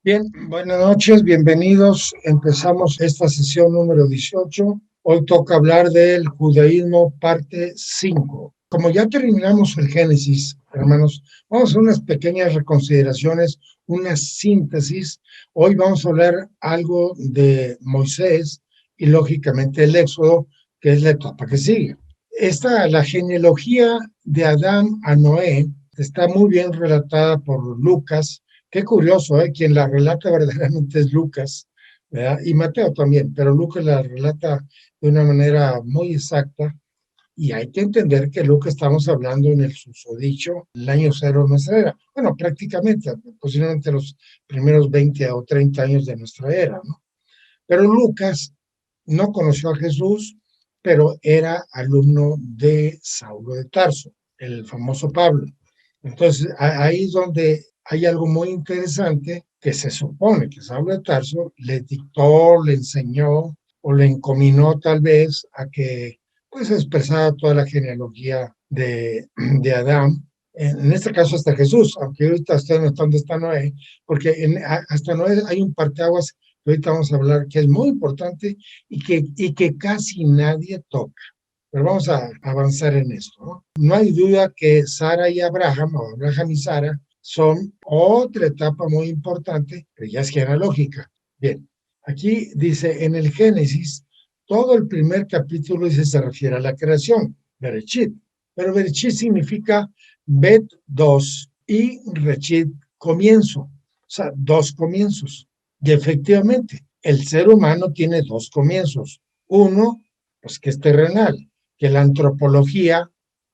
Bien, buenas noches, bienvenidos. Empezamos esta sesión número 18. Hoy toca hablar del judaísmo parte 5. Como ya terminamos el Génesis, hermanos, vamos a hacer unas pequeñas reconsideraciones, una síntesis. Hoy vamos a hablar algo de Moisés y lógicamente el Éxodo, que es la etapa que sigue. La genealogía de Adán a Noé está muy bien relatada por Lucas. Qué curioso, ¿eh? Quien la relata verdaderamente es Lucas, ¿verdad? Y Mateo también, pero Lucas la relata de una manera muy exacta. Y hay que entender que Lucas estamos hablando en el susodicho, el año cero de nuestra era. Bueno, prácticamente, posiblemente los primeros 20 o 30 años de nuestra era, ¿no? Pero Lucas no conoció a Jesús, pero era alumno de Saulo de Tarso, el famoso Pablo. Entonces, ahí es donde hay algo muy interesante que se supone que Saulo de Tarso le dictó, le enseñó o le encominó tal vez a que pues expresara toda la genealogía de Adán. En este caso hasta Jesús, aunque ahorita ustedes no están donde está Noé, porque hasta Noé hay un parteaguas que ahorita vamos a hablar que es muy importante y que casi nadie toca. Pero vamos a avanzar en esto, ¿no? No hay duda que Sara y Abraham, o Abraham y Sara, son otra etapa muy importante, pero ya es genealógica. Bien, aquí dice en el Génesis, todo el primer capítulo dice, se refiere a la creación, Berechit, pero Berechit significa Bet 2 y Rechit comienzo, o sea, dos comienzos. Y efectivamente, el ser humano tiene dos comienzos. Uno, pues que es terrenal, que la antropología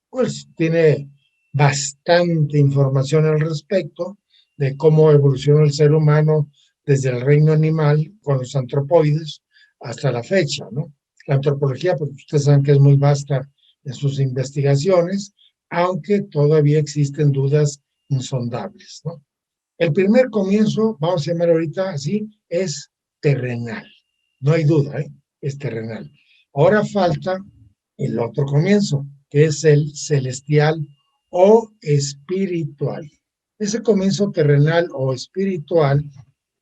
pues tiene bastante información al respecto de cómo evolucionó el ser humano desde el reino animal con los antropoides hasta la fecha, ¿no? La antropología, pues ustedes saben que es muy vasta en sus investigaciones, aunque todavía existen dudas insondables, ¿no? El primer comienzo, vamos a llamar ahorita así, es terrenal. No hay duda, ¿eh? Es terrenal. Ahora falta el otro comienzo, que es el celestial o espiritual. Ese comienzo terrenal o espiritual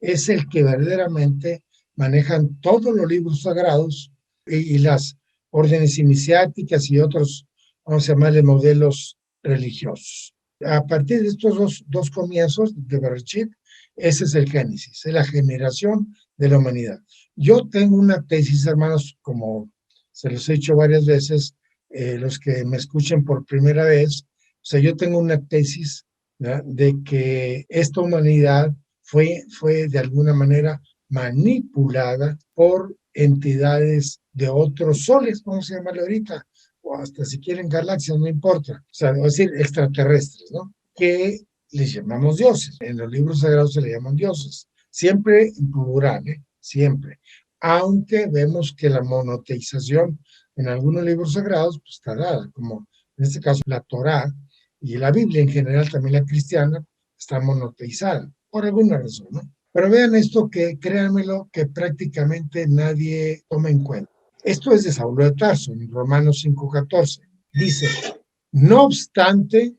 es el que verdaderamente manejan todos los libros sagrados y las órdenes iniciáticas y otros, vamos a llamarle modelos religiosos. A partir de estos dos comienzos de Bereshit, ese es el Génesis, es la generación de la humanidad. Yo tengo una tesis, hermanos, como se los he dicho varias veces, los que me escuchen por primera vez, o sea, yo tengo una tesis, ¿verdad?, de que esta humanidad fue de alguna manera manipulada por entidades de otros soles, vamos a llamarle ahorita, o hasta si quieren galaxias, no importa, o sea, es decir, extraterrestres, ¿no? Que les llamamos dioses. En los libros sagrados se le llaman dioses, siempre en plural, ¿eh? Siempre. Aunque vemos que la monoteización en algunos libros sagrados pues, está dada, como en este caso la Torá y la Biblia en general, también la cristiana, está monoteizada, por alguna razón, ¿no? Pero vean esto que, créanmelo, que prácticamente nadie toma en cuenta. Esto es de Saulo de Tarso, en Romanos 5:14. Dice, no obstante,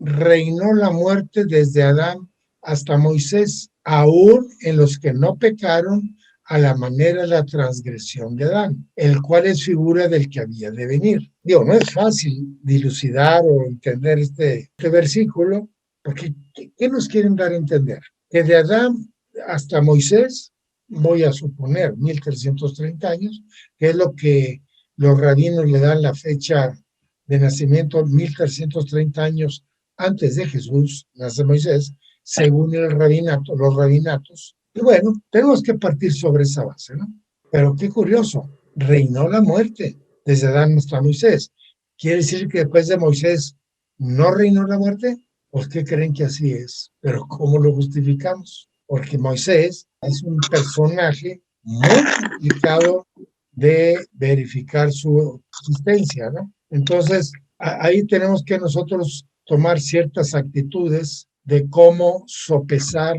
reinó la muerte desde Adán hasta Moisés, aún en los que no pecaron a la manera de la transgresión de Adán, el cual es figura del que había de venir. Digo, no es fácil dilucidar o entender este versículo, porque ¿qué nos quieren dar a entender? Que de Adán hasta Moisés, voy a suponer 1330 años, que es lo que los rabinos le dan la fecha de nacimiento, 1330 años antes de Jesús, nace Moisés, según el rabinato, los rabinatos. Y bueno, tenemos que partir sobre esa base, ¿no? Pero qué curioso, reinó la muerte desde Adán hasta Moisés. ¿Quiere decir que después de Moisés no reinó la muerte? ¿Por qué creen que así es? Pero ¿cómo lo justificamos? Porque Moisés es un personaje muy complicado de verificar su existencia, ¿no? Entonces, ahí tenemos que nosotros tomar ciertas actitudes de cómo sopesar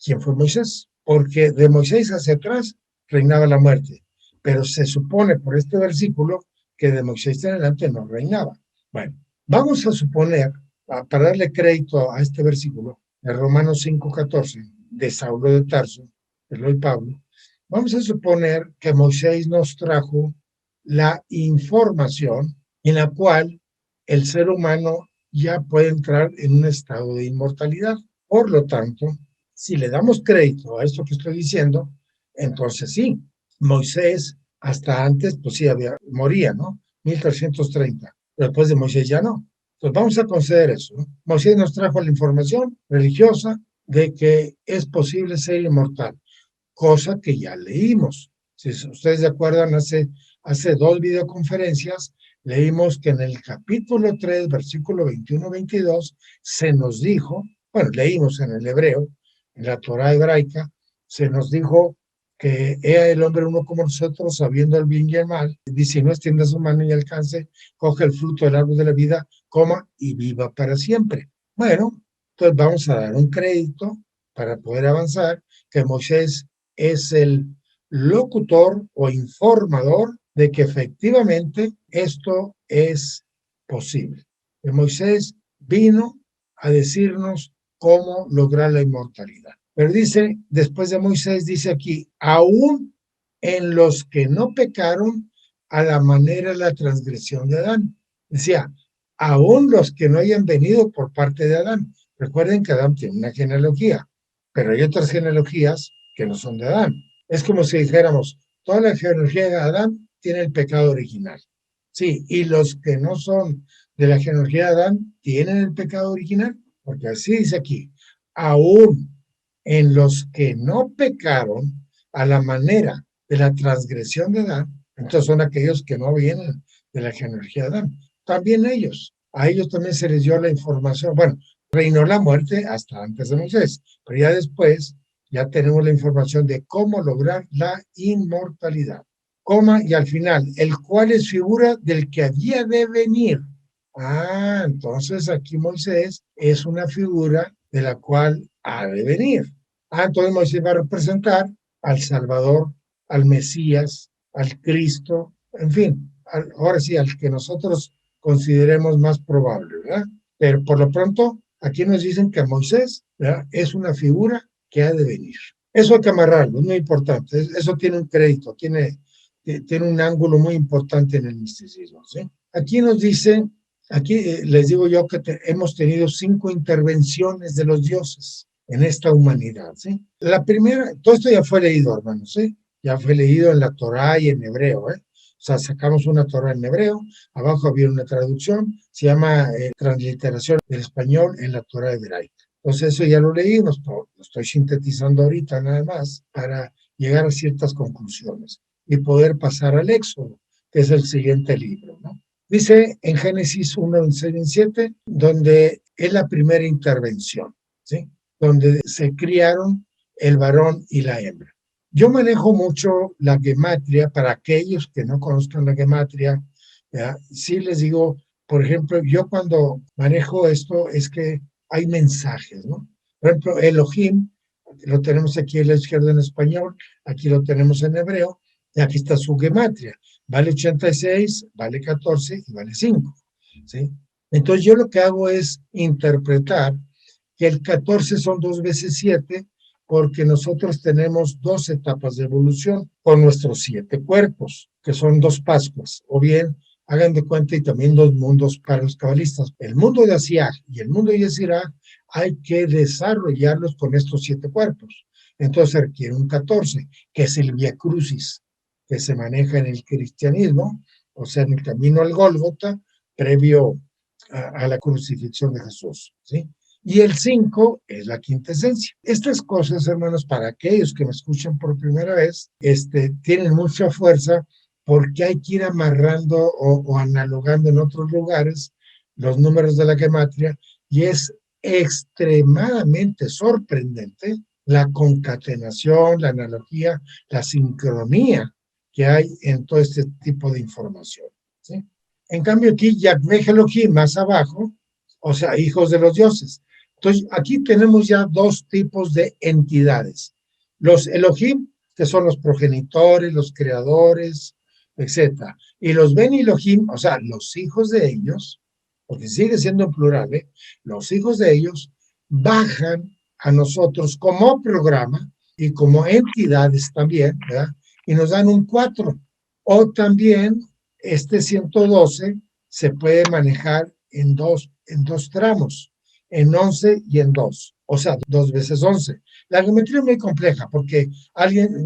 quién fue Moisés, porque de Moisés hacia atrás reinaba la muerte, pero se supone por este versículo que de Moisés en adelante no reinaba. Bueno, vamos a suponer, para darle crédito a este versículo, de Romanos 5:14, de Saulo de Tarso, Eloy Pablo, vamos a suponer que Moisés nos trajo la información en la cual el ser humano ya puede entrar en un estado de inmortalidad. Por lo tanto, si le damos crédito a esto que estoy diciendo, entonces sí, Moisés hasta antes, pues sí, moría, ¿no? 1330, pero después de Moisés ya no. Entonces vamos a conceder eso, ¿no? Moisés nos trajo la información religiosa de que es posible ser inmortal, cosa que ya leímos. Si ustedes se acuerdan, hace 2 videoconferencias leímos que en el capítulo 3, versículo 21-22, se nos dijo, bueno, leímos en el hebreo, en la Torah hebraica, se nos dijo que era el hombre uno como nosotros, sabiendo el bien y el mal. Dice, no extienda su mano y alcance, coge el fruto del árbol de la vida, coma y viva para siempre. Bueno, entonces vamos a dar un crédito para poder avanzar, que Moisés es el locutor o informador de que efectivamente esto es posible. Que Moisés vino a decirnos cómo lograr la inmortalidad. Pero dice, después de Moisés, dice aquí, aún en los que no pecaron a la manera de la transgresión de Adán. Decía, aún los que no hayan venido por parte de Adán. Recuerden que Adán tiene una genealogía, pero hay otras genealogías que no son de Adán. Es como si dijéramos, toda la genealogía de Adán tiene el pecado original. Sí, y los que no son de la genealogía de Adán tienen el pecado original, porque así dice aquí, aún en los que no pecaron a la manera de la transgresión de Adán, entonces son aquellos que no vienen de la genealogía de Adán. También a ellos también se les dio la información. Bueno, reinó la muerte hasta antes de Moisés, pero ya después ya tenemos la información de cómo lograr la inmortalidad. Coma y al final, el cual es figura del que había de venir. Ah, entonces aquí Moisés es una figura de la cual ha de venir. Ah, entonces Moisés va a representar al Salvador, al Mesías, al Cristo, en fin, ahora sí, al que nosotros consideremos más probable, ¿verdad? Pero por lo pronto, aquí nos dicen que Moisés, ¿verdad?, es una figura que ha de venir. Eso hay que amarrarlo, es muy importante. Eso tiene un crédito, tiene un ángulo muy importante en el misticismo, ¿sí? Aquí nos dice, aquí les digo yo que hemos tenido 5 intervenciones de los dioses en esta humanidad, ¿sí? La primera, todo esto ya fue leído, hermanos, ¿sí? Ya fue leído en la Torá y en hebreo, ¿eh? O sea, sacamos una Torá en hebreo, abajo había una traducción, se llama transliteración del español en la Torá hebraica. Entonces eso ya lo leímos, lo estoy sintetizando ahorita nada más para llegar a ciertas conclusiones y poder pasar al Éxodo, que es el siguiente libro, ¿no? Dice en Génesis 1:6-7, donde es la primera intervención, ¿sí? Donde se criaron el varón y la hembra. Yo manejo mucho la gematria para aquellos que no conozcan la gematria, ¿ya? Sí les digo, por ejemplo, yo cuando manejo esto es que hay mensajes, ¿no? Por ejemplo, Elohim, lo tenemos aquí a la izquierda en español, aquí lo tenemos en hebreo, y aquí está su gematria. Vale 86, vale 14 y vale 5, ¿sí? Entonces yo lo que hago es interpretar que el 14 son 2 veces 7, porque nosotros tenemos 2 etapas de evolución con nuestros 7 cuerpos, que son 2 Pascuas, o bien hagan de cuenta y también 2 mundos para los cabalistas. El mundo de Asiag y el mundo de Yesirá hay que desarrollarlos con estos 7 cuerpos. Entonces requiere un 14, que es el Vía Crucis, que se maneja en el cristianismo, o sea, en el camino al Gólgota, previo a la crucifixión de Jesús, ¿sí? Y el 5 es la quinta esencia. Estas cosas, hermanos, para aquellos que me escuchan por primera vez, tienen mucha fuerza porque hay que ir amarrando o analogando en otros lugares los números de la gematria, y es extremadamente sorprendente la concatenación, la analogía, la sincronía que hay en todo este tipo de información, ¿sí? En cambio aquí, Yahvé Elohim, más abajo, o sea, hijos de los dioses. Entonces, aquí tenemos ya 2 tipos de entidades. Los Elohim, que son los progenitores, los creadores, etcétera. Y los Ben Elohim, o sea, los hijos de ellos, porque sigue siendo en plural, ¿eh? Los hijos de ellos bajan a nosotros como programa y como entidades también, ¿verdad? Y nos dan un 4. O también este 112 se puede manejar en dos tramos, en 11 y en 2. O sea, 2 veces 11. La geometría es muy compleja porque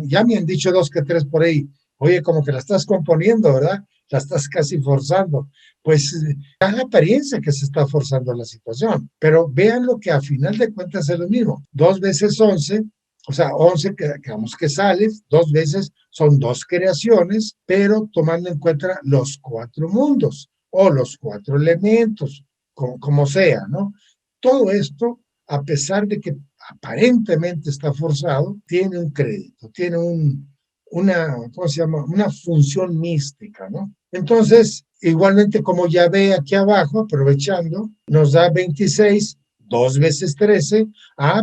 ya me han dicho 2 que 3 por ahí. Oye, como que la estás componiendo, ¿verdad? La estás casi forzando. Pues da la apariencia que se está forzando la situación. Pero vean lo que a final de cuentas es lo mismo. 2 veces 11, o sea, 11 que digamos que sale, 2 veces son 2 creaciones, pero tomando en cuenta los 4 mundos o los 4 elementos, como sea, ¿no? Todo esto, a pesar de que aparentemente está forzado, tiene un crédito, tiene ¿cómo se llama? Una función mística, ¿no? Entonces, igualmente como ya ve aquí abajo, aprovechando, nos da 26, 2 veces 13,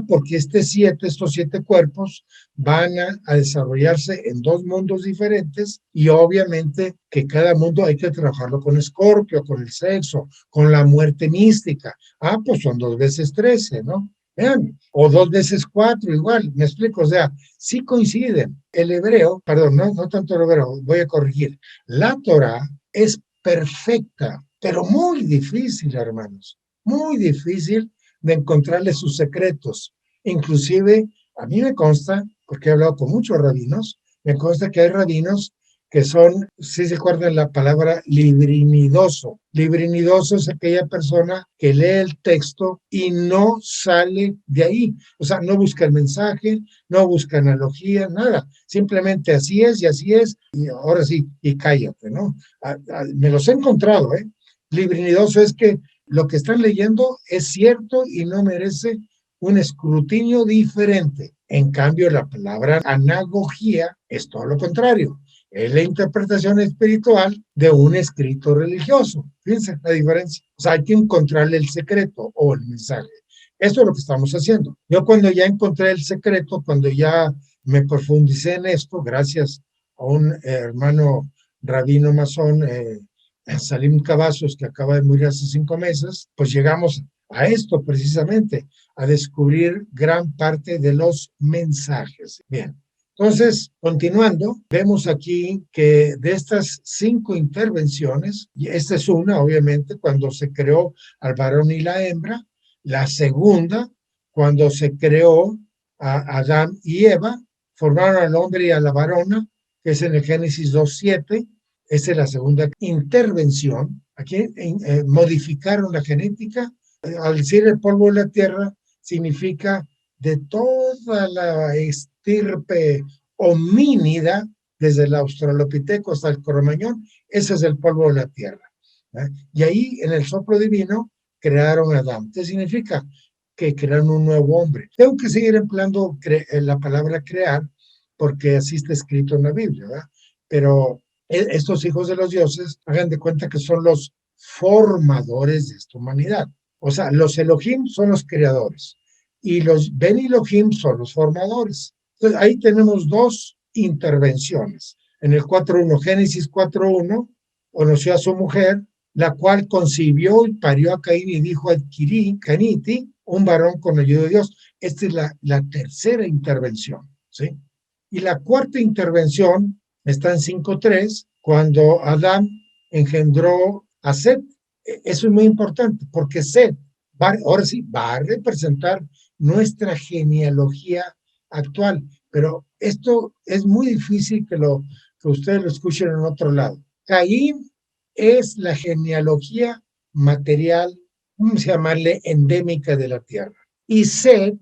porque estos 7 cuerpos van a desarrollarse en 2 mundos diferentes y obviamente que cada mundo hay que trabajarlo con Escorpio, con el sexo, con la muerte mística. Pues son 2 veces 13, ¿no? Vean, o 2 veces 4, igual, me explico, o sea, sí coinciden. El hebreo, perdón, no tanto el hebreo, voy a corregir. La Torah es perfecta, pero muy difícil, hermanos, muy difícil de encontrarle sus secretos. Inclusive, a mí me consta, porque he hablado con muchos rabinos, me consta que hay rabinos que son, si se acuerdan la palabra librinidoso. Librinidoso es aquella persona que lee el texto y no sale de ahí. O sea, no busca el mensaje, no busca analogía, nada. Simplemente así es y así es, y ahora sí, y cállate, ¿no? Me los he encontrado, ¿eh? Librinidoso es que lo que están leyendo es cierto y no merece un escrutinio diferente. En cambio, la palabra anagogía es todo lo contrario. Es la interpretación espiritual de un escrito religioso. Fíjense la diferencia. O sea, hay que encontrarle el secreto o el mensaje. Esto es lo que estamos haciendo. Yo cuando ya encontré el secreto, cuando ya me profundicé en esto, gracias a un hermano rabino masón, Salim Cavazos, que acaba de morir hace 5 meses, pues llegamos a esto precisamente, a descubrir gran parte de los mensajes. Bien. Entonces, continuando, vemos aquí que de estas 5 intervenciones, y esta es una, obviamente, cuando se creó al varón y la hembra, la segunda, cuando se creó a Adán y Eva, formaron al hombre y a la varona, que es en el Génesis 2:7, esa es la segunda intervención. Aquí modificaron la genética. Al decir el polvo de la tierra, significa de toda la estirpe homínida, desde el australopiteco hasta el cromañón, ese es el polvo de la tierra. Y ahí, en el soplo divino, crearon a Adán. ¿Qué significa? Que crearon un nuevo hombre. Tengo que seguir empleando la palabra crear, porque así está escrito en la Biblia, ¿verdad? Pero estos hijos de los dioses, hagan de cuenta que son los formadores de esta humanidad. O sea, los Elohim son los creadores y los Ben Elohim son los formadores. Entonces, ahí tenemos 2 intervenciones. En el 4.1, Génesis 4.1, conoció a su mujer, la cual concibió y parió a Caín y dijo, adquirí, Caniti, un varón con ayuda de Dios. Esta es la tercera intervención, ¿sí? Y la cuarta intervención está en 5.3, cuando Adán engendró a Set. Eso es muy importante, porque Set, ahora sí, va a representar nuestra genealogía actual, pero esto es muy difícil que ustedes lo escuchen en otro lado. Caín es la genealogía material, vamos a llamarle endémica de la tierra, y Set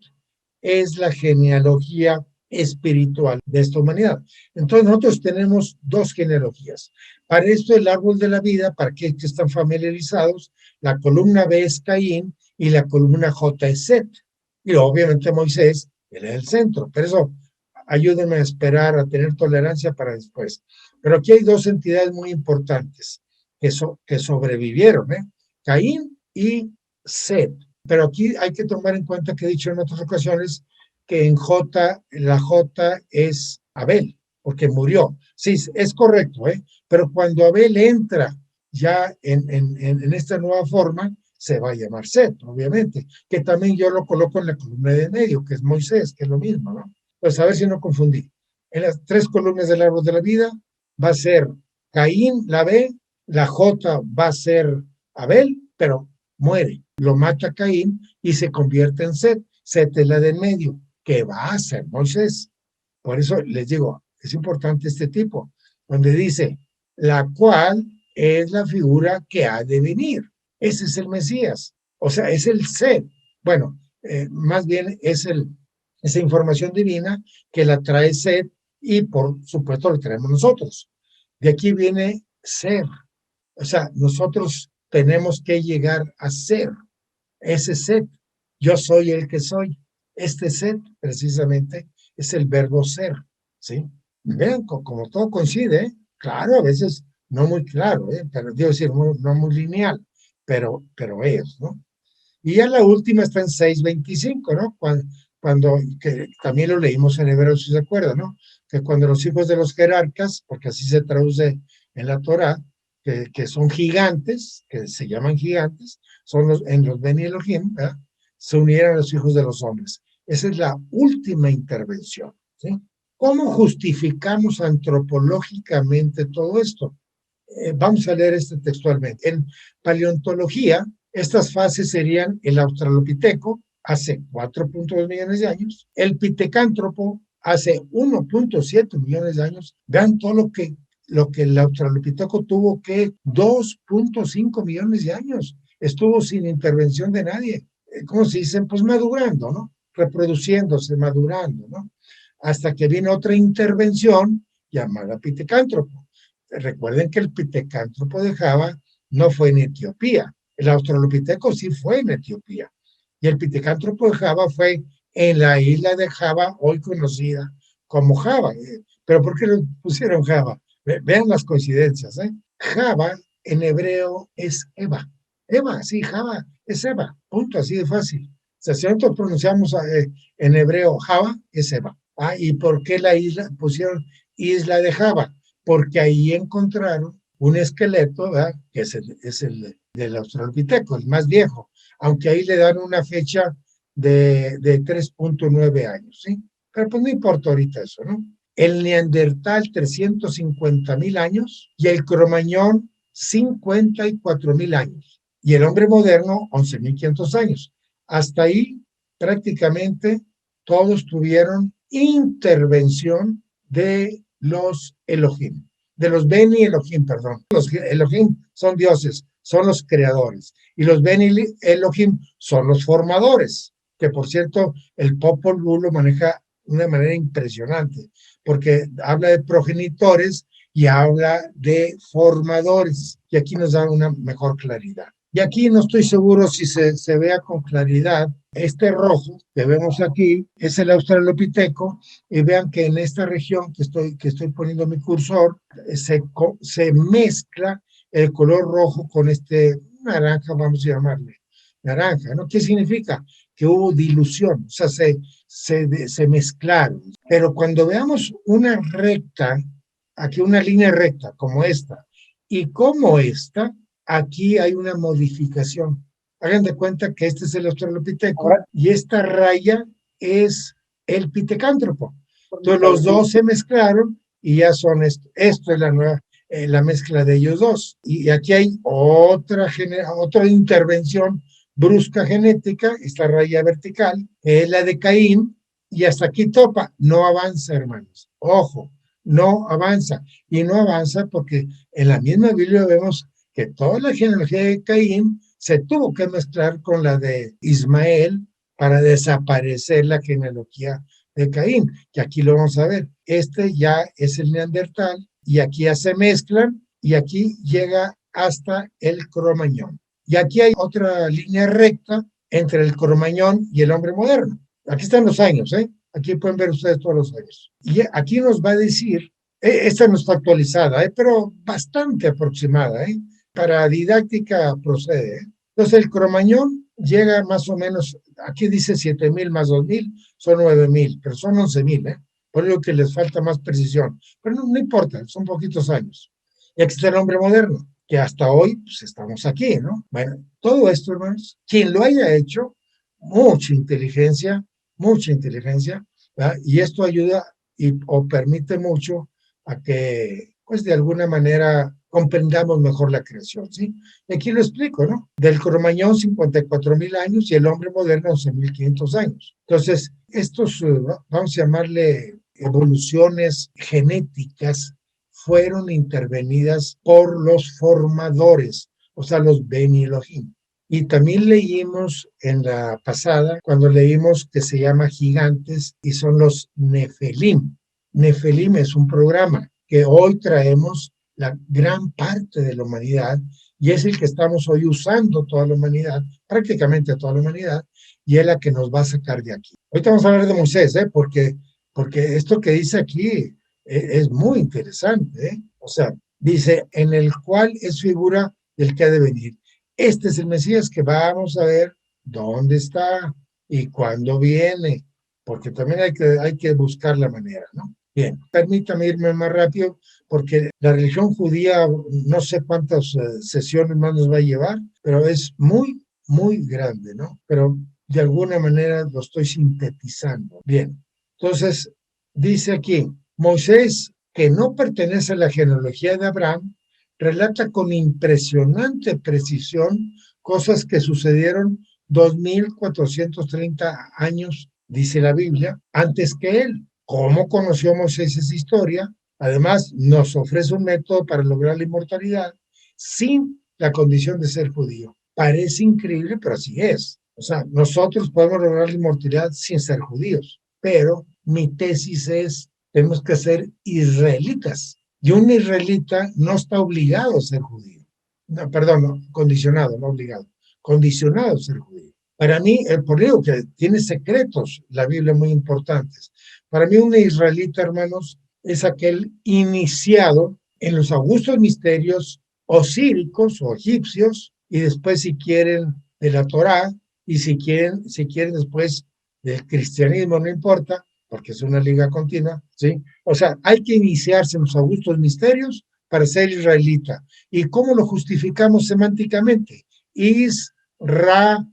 es la genealogía espiritual de esta humanidad. Entonces nosotros tenemos 2 genealogías. Para esto el árbol de la vida, para que están familiarizados, la columna B es Caín y la columna J es Set. Y obviamente Moisés, él es el centro. Pero eso, ayúdenme a esperar, a tener tolerancia para después. Pero aquí hay 2 entidades muy importantes que sobrevivieron, Caín y Set. Pero aquí hay que tomar en cuenta que he dicho en otras ocasiones que en la J es Abel, porque murió. Sí, es correcto, pero cuando Abel entra ya en esta nueva forma, se va a llamar Set, obviamente, que también yo lo coloco en la columna de medio, que es Moisés, que es lo mismo, ¿no? Pues a ver si no confundí. En las 3 columnas del árbol de la vida va a ser Caín, la B, la J va a ser Abel, pero muere, lo mata Caín y se convierte en Set. Set es la del medio, que va a ser Moisés. Por eso les digo, es importante este tipo, donde dice, la cual es la figura que ha de venir. Ese es el Mesías. O sea, es el Set. Bueno, más bien es esa información divina que la trae Set y por supuesto la traemos nosotros. De aquí viene ser. O sea, nosotros tenemos que llegar a ser ese Set. Yo soy el que soy. Este Set, precisamente, es el verbo ser, ¿sí? Vean, como todo coincide, ¿eh? Claro, a veces no muy claro, pero quiero decir, no muy lineal, pero es, ¿no? Y ya la última está en 6:25, ¿no? Que también lo leímos en hebreo, si se acuerdan, ¿no? Que cuando los hijos de los jerarcas, porque así se traduce en la Torá, que son gigantes, que se llaman gigantes, en los Beni Elohim, ¿verdad? Se unieron a los hijos de los hombres. Esa es la última intervención, ¿sí? ¿Cómo justificamos antropológicamente todo esto? Vamos a leer este textualmente. En paleontología, estas fases serían el australopiteco hace 4.2 millones de años, el pitecántropo hace 1.7 millones de años. Vean todo lo que el australopiteco tuvo que 2.5 millones de años. Estuvo sin intervención de nadie. ¿Cómo se dice? Pues madurando, ¿no? Reproduciéndose, madurando, ¿no? Hasta que viene otra intervención llamada pitecántropo. Recuerden que el pitecántropo de Java no fue en Etiopía. El australopiteco sí fue en Etiopía. Y el pitecántropo de Java fue en la isla de Java, hoy conocida como Java. ¿Pero por qué le pusieron Java? Vean las coincidencias, ¿eh? Java en hebreo es Eva. Eva, sí, Java es Eva. Punto, así de fácil. O sea, si nosotros pronunciamos en hebreo Java, es Eva. Ah, ¿y por qué la isla pusieron isla de Java? Porque ahí encontraron un esqueleto, ¿verdad? Que es el del australopiteco, el más viejo, aunque ahí le dan una fecha de 3.9 años, ¿sí? Pero pues no importa ahorita eso, ¿no? El neandertal 350.000 años y el cromañón 54.000 años y el hombre moderno 11.500 años. Hasta ahí prácticamente todos tuvieron intervención de los Elohim, de los Beni Elohim, perdón. Los Elohim son dioses, son los creadores, y los Beni Elohim son los formadores, que por cierto el Popol Vuh lo maneja de una manera impresionante, porque habla de progenitores y habla de formadores, y aquí nos da una mejor claridad. Y aquí no estoy seguro si se vea con claridad. Este rojo que vemos aquí es el australopiteco, y vean que en esta región que estoy poniendo mi cursor, se mezcla el color rojo con este naranja, vamos a llamarle naranja, ¿no? ¿Qué significa? Que hubo dilución, o sea, se mezclaron. Pero cuando veamos una recta, aquí una línea recta como esta, y como esta, aquí hay una modificación. Hagan de cuenta que este es el australopiteco. Ahora, y esta raya es el pitecántropo. Entonces los dos se mezclaron y ya son esto. Esto es la nueva, la mezcla de ellos dos. Y aquí hay otra intervención brusca genética, esta raya vertical, es la de Caín, y hasta aquí topa. No avanza, hermanos. Ojo, no avanza. Y no avanza porque en la misma Biblia vemos que toda la genealogía de Caín se tuvo que mezclar con la de Ismael para desaparecer la genealogía de Caín, que aquí lo vamos a ver. Este ya es el neandertal y aquí ya se mezclan y aquí llega hasta el cromañón. Y aquí hay otra línea recta entre el cromañón y el hombre moderno. Aquí están los años, ¿eh? Aquí pueden ver ustedes todos los años. Y aquí nos va a decir, esta no está actualizada, pero bastante aproximada, ¿eh? Para didáctica procede, ¿eh? Entonces el cromañón llega más o menos, aquí dice 7.000 más 2.000, son 9.000, pero son 11.000, ¿eh? Por lo que les falta más precisión. Pero no importa, son poquitos años. Y aquí está el hombre moderno. que hasta hoy pues, estamos aquí, ¿no? Bueno, todo esto, hermanos, quien lo haya hecho, mucha inteligencia, ¿verdad? Y esto ayuda o permite mucho a que, pues de alguna manera, comprendamos mejor la creación, ¿sí? Y aquí lo explico, ¿no? Del Cromañón, 54,000 años y el hombre moderno, 11,500 años. Entonces, estos, vamos a llamarle evoluciones genéticas, fueron intervenidas por los formadores, o sea, los Beni Elohim. Y también leímos en la pasada, cuando leímos que se llama gigantes y son los Nefelim. Nefelim es un programa que hoy traemos la gran parte de la humanidad y es el que estamos hoy usando toda la humanidad, prácticamente toda la humanidad, y es la que nos va a sacar de aquí. Ahorita vamos a hablar de Moisés, porque esto que dice aquí es muy interesante, ¿eh? O sea, dice, en el cual es figura del que ha de venir. Este es el Mesías que vamos a ver dónde está y cuándo viene, porque también hay que buscar la manera, ¿no? Bien, permítame irme más rápido, porque la religión judía, no sé cuántas sesiones más nos va a llevar, pero es muy, muy grande, ¿no? Pero de alguna manera lo estoy sintetizando. Bien, entonces dice aquí, Moisés, que no pertenece a la genealogía de Abraham, relata con impresionante precisión cosas que sucedieron 2430 años, dice la Biblia, antes que él. ¿Cómo conoció Moisés esa historia? Además, nos ofrece un método para lograr la inmortalidad sin la condición de ser judío. Parece increíble, pero así es. O sea, nosotros podemos lograr la inmortalidad sin ser judíos, pero mi tesis es, tenemos que ser israelitas. Y un israelita no está obligado a ser judío. No, perdón, no, condicionado, no obligado. Condicionado a ser judío. Para mí, por eso que tiene secretos la Biblia muy importantes. Para mí, un israelita, hermanos, es aquel iniciado en los augustos misterios osíricos o egipcios, y después, si quieren, de la Torá, y si quieren después del cristianismo, no importa, porque es una liga continua, ¿sí? O sea, hay que iniciarse en los augustos misterios para ser israelita. ¿Y cómo lo justificamos semánticamente? Israel.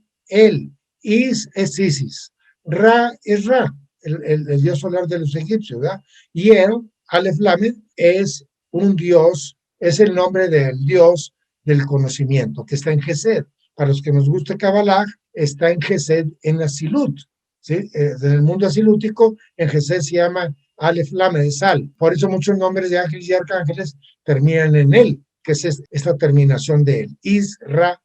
Is es Isis. Ra es Ra, el dios solar de los egipcios, ¿verdad? Y él, Aleph Lamed, es un dios, es el nombre del dios del conocimiento, que está en Gesed. Para los que nos gusta Kabbalah, está en Gesed, en Asilut, ¿sí? En el mundo asilútico, en Gesed se llama Aleph Lamed, de sal. Por eso muchos nombres de ángeles y arcángeles terminan en él, que es esta terminación de él, Israel.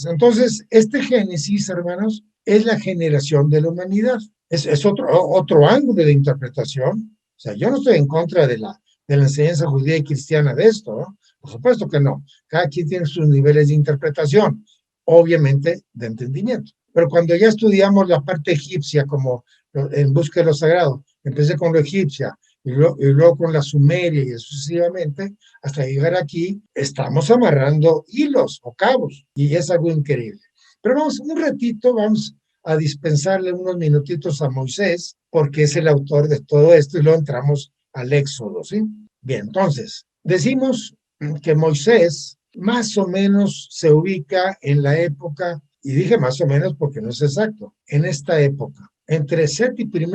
Entonces, este Génesis, hermanos, es la generación de la humanidad. Es otro ángulo de interpretación. O sea, yo no estoy en contra de la enseñanza judía y cristiana de esto, ¿no? Por supuesto que no. Cada quien tiene sus niveles de interpretación, obviamente de entendimiento. Pero cuando ya estudiamos la parte egipcia, como en busca de lo sagrado, empecé con lo egipcia y luego con la sumeria y sucesivamente, hasta llegar aquí, estamos amarrando hilos o cabos y es algo increíble. Pero vamos, un ratito, vamos a dispensarle unos minutitos a Moisés, porque es el autor de todo esto, y luego entramos al Éxodo, ¿sí? Bien, entonces, decimos que Moisés más o menos se ubica en la época, y dije más o menos porque no es exacto, en esta época, entre Seti I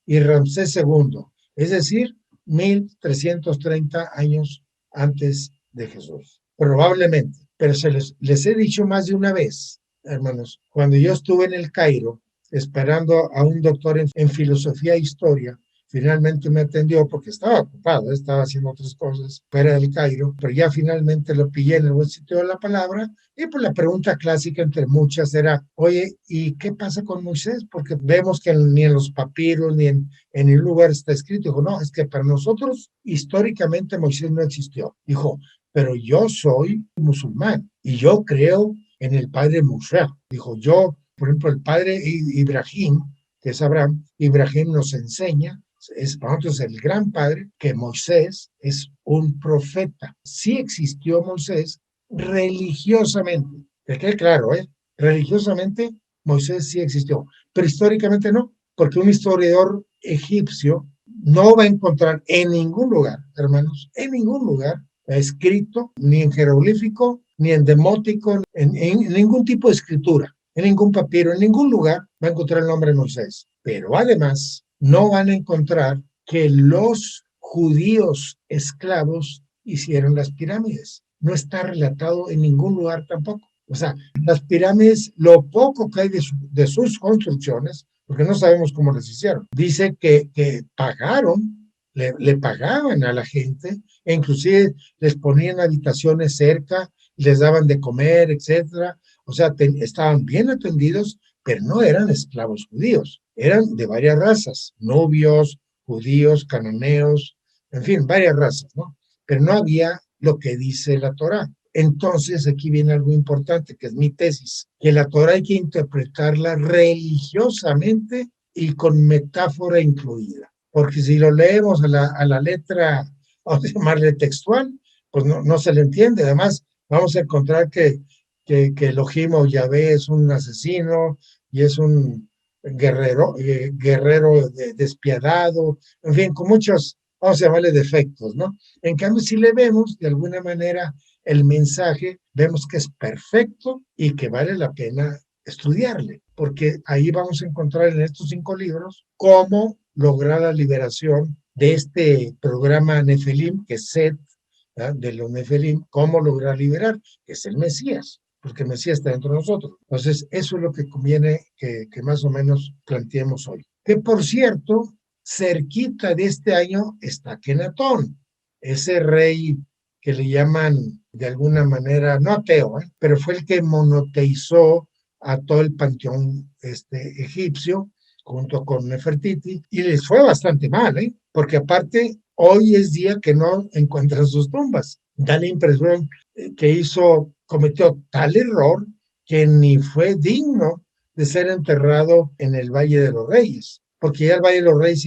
y Ramsés II, es decir, 1330 años antes de Jesús, probablemente. Pero les he dicho más de una vez, hermanos, cuando yo estuve en el Cairo esperando a un doctor en filosofía e historia, finalmente me atendió porque estaba ocupado, estaba haciendo otras cosas fuera del Cairo, pero ya finalmente lo pillé en el buen sitio de la palabra. Y pues la pregunta clásica entre muchas era, oye, ¿y qué pasa con Moisés? Porque vemos que ni en los papiros ni en ningún lugar está escrito. Dijo, no, es que para nosotros históricamente Moisés no existió. Dijo, pero yo soy musulmán y yo creo en el padre Moshe. Dijo, yo, por ejemplo, el padre Ibrahim, que es Abraham, Ibrahim nos enseña, es para nosotros el gran padre, que Moisés es un profeta. Sí existió Moisés religiosamente, que quede claro, religiosamente Moisés sí existió, pero históricamente no, porque un historiador egipcio no va a encontrar en ningún lugar, hermanos, en ningún lugar, escrito, ni en jeroglífico, ni en demótico, en ningún tipo de escritura, en ningún papiro, en ningún lugar va a encontrar el nombre de Moisés. Pero además no van a encontrar que los judíos esclavos hicieron las pirámides. No está relatado en ningún lugar tampoco. O sea, las pirámides, lo poco que hay de sus construcciones, porque no sabemos cómo las hicieron, dice que pagaron, le pagaban a la gente, e inclusive les ponían habitaciones cerca, les daban de comer, etcétera. O sea, estaban bien atendidos, pero no eran esclavos judíos, eran de varias razas, nubios, judíos, cananeos, en fin, varias razas, ¿no? Pero no había lo que dice la Torá. Entonces, aquí viene algo importante, que es mi tesis, que la Torá hay que interpretarla religiosamente y con metáfora incluida. Porque si lo leemos a la letra, vamos a llamarle textual, pues no se le entiende. Además, vamos a encontrar que Elohim o Yahvé es un asesino y es un guerrero despiadado, en fin, con muchos, vamos a llamarle defectos, ¿no? En cambio, si le vemos de alguna manera el mensaje, vemos que es perfecto y que vale la pena estudiarle, porque ahí vamos a encontrar en estos 5 libros cómo lograr la liberación de este programa Nefelim, que es Set, ¿verdad? De los Nefelim, cómo lograr liberar, que es el Mesías, porque el Mesías está dentro de nosotros. Entonces, eso es lo que conviene que más o menos planteemos hoy. Que por cierto, cerquita de este año está Kenatón, ese rey que le llaman de alguna manera, no ateo, pero fue el que monoteizó a todo el panteón egipcio junto con Nefertiti, y les fue bastante mal, porque aparte hoy es día que no encuentran sus tumbas. Da la impresión que cometió tal error que ni fue digno de ser enterrado en el Valle de los Reyes, porque ya el Valle de los Reyes,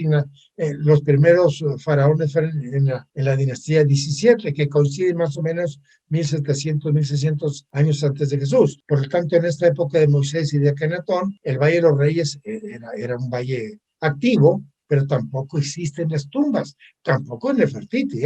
los primeros faraones fueron en la dinastía 17, que coincide más o menos 1700, 1600 años antes de Jesús. Por lo tanto, en esta época de Moisés y de Akenatón, el Valle de los Reyes era un valle activo, pero tampoco existen las tumbas, tampoco en Nefertiti,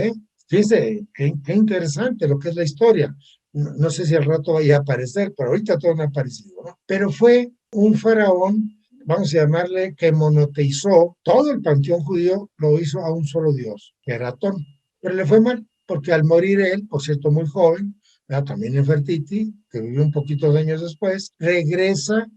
Fíjense, qué interesante lo que es la historia. No sé si al rato vaya a aparecer, pero ahorita todo no ha aparecido, ¿no? Pero fue un faraón, vamos a llamarle, que monoteizó todo el panteón judío, lo hizo a un solo dios, que era Atón. Pero le fue mal, porque al morir él, por cierto, muy joven, también Nefertiti, que vivió un poquito de años después, regresa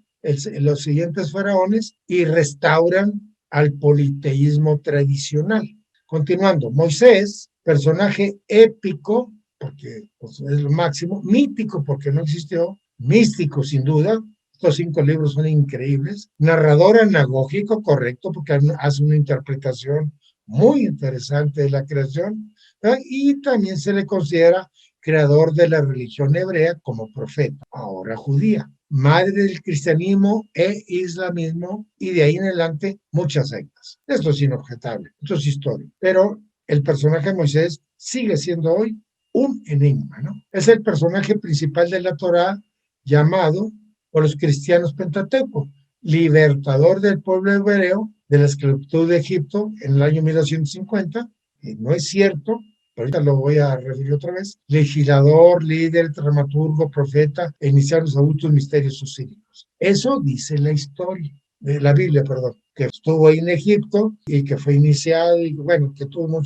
los siguientes faraones y restauran al politeísmo tradicional. Continuando, Moisés, personaje épico, porque pues, es lo máximo, mítico porque no existió, místico sin duda. Estos 5 libros son increíbles. Narrador anagógico, correcto, porque hace una interpretación muy interesante de la creación, ¿verdad? Y también se le considera creador de la religión hebrea como profeta, ahora judía, madre del cristianismo e islamismo, y de ahí en adelante muchas sectas. Esto es inobjetable, esto es historia. Pero el personaje de Moisés sigue siendo hoy un enigma, ¿no? Es el personaje principal de la Torá, llamado por los cristianos Pentateuco, libertador del pueblo hebreo de la esclavitud de Egipto en el año 1250, y no es cierto, ahorita lo voy a referir otra vez, legislador, líder, dramaturgo, profeta, e iniciaron los adultos misterios osíricos. Eso dice la historia, de la Biblia, perdón, que estuvo ahí en Egipto y que fue iniciado y bueno, que tuvo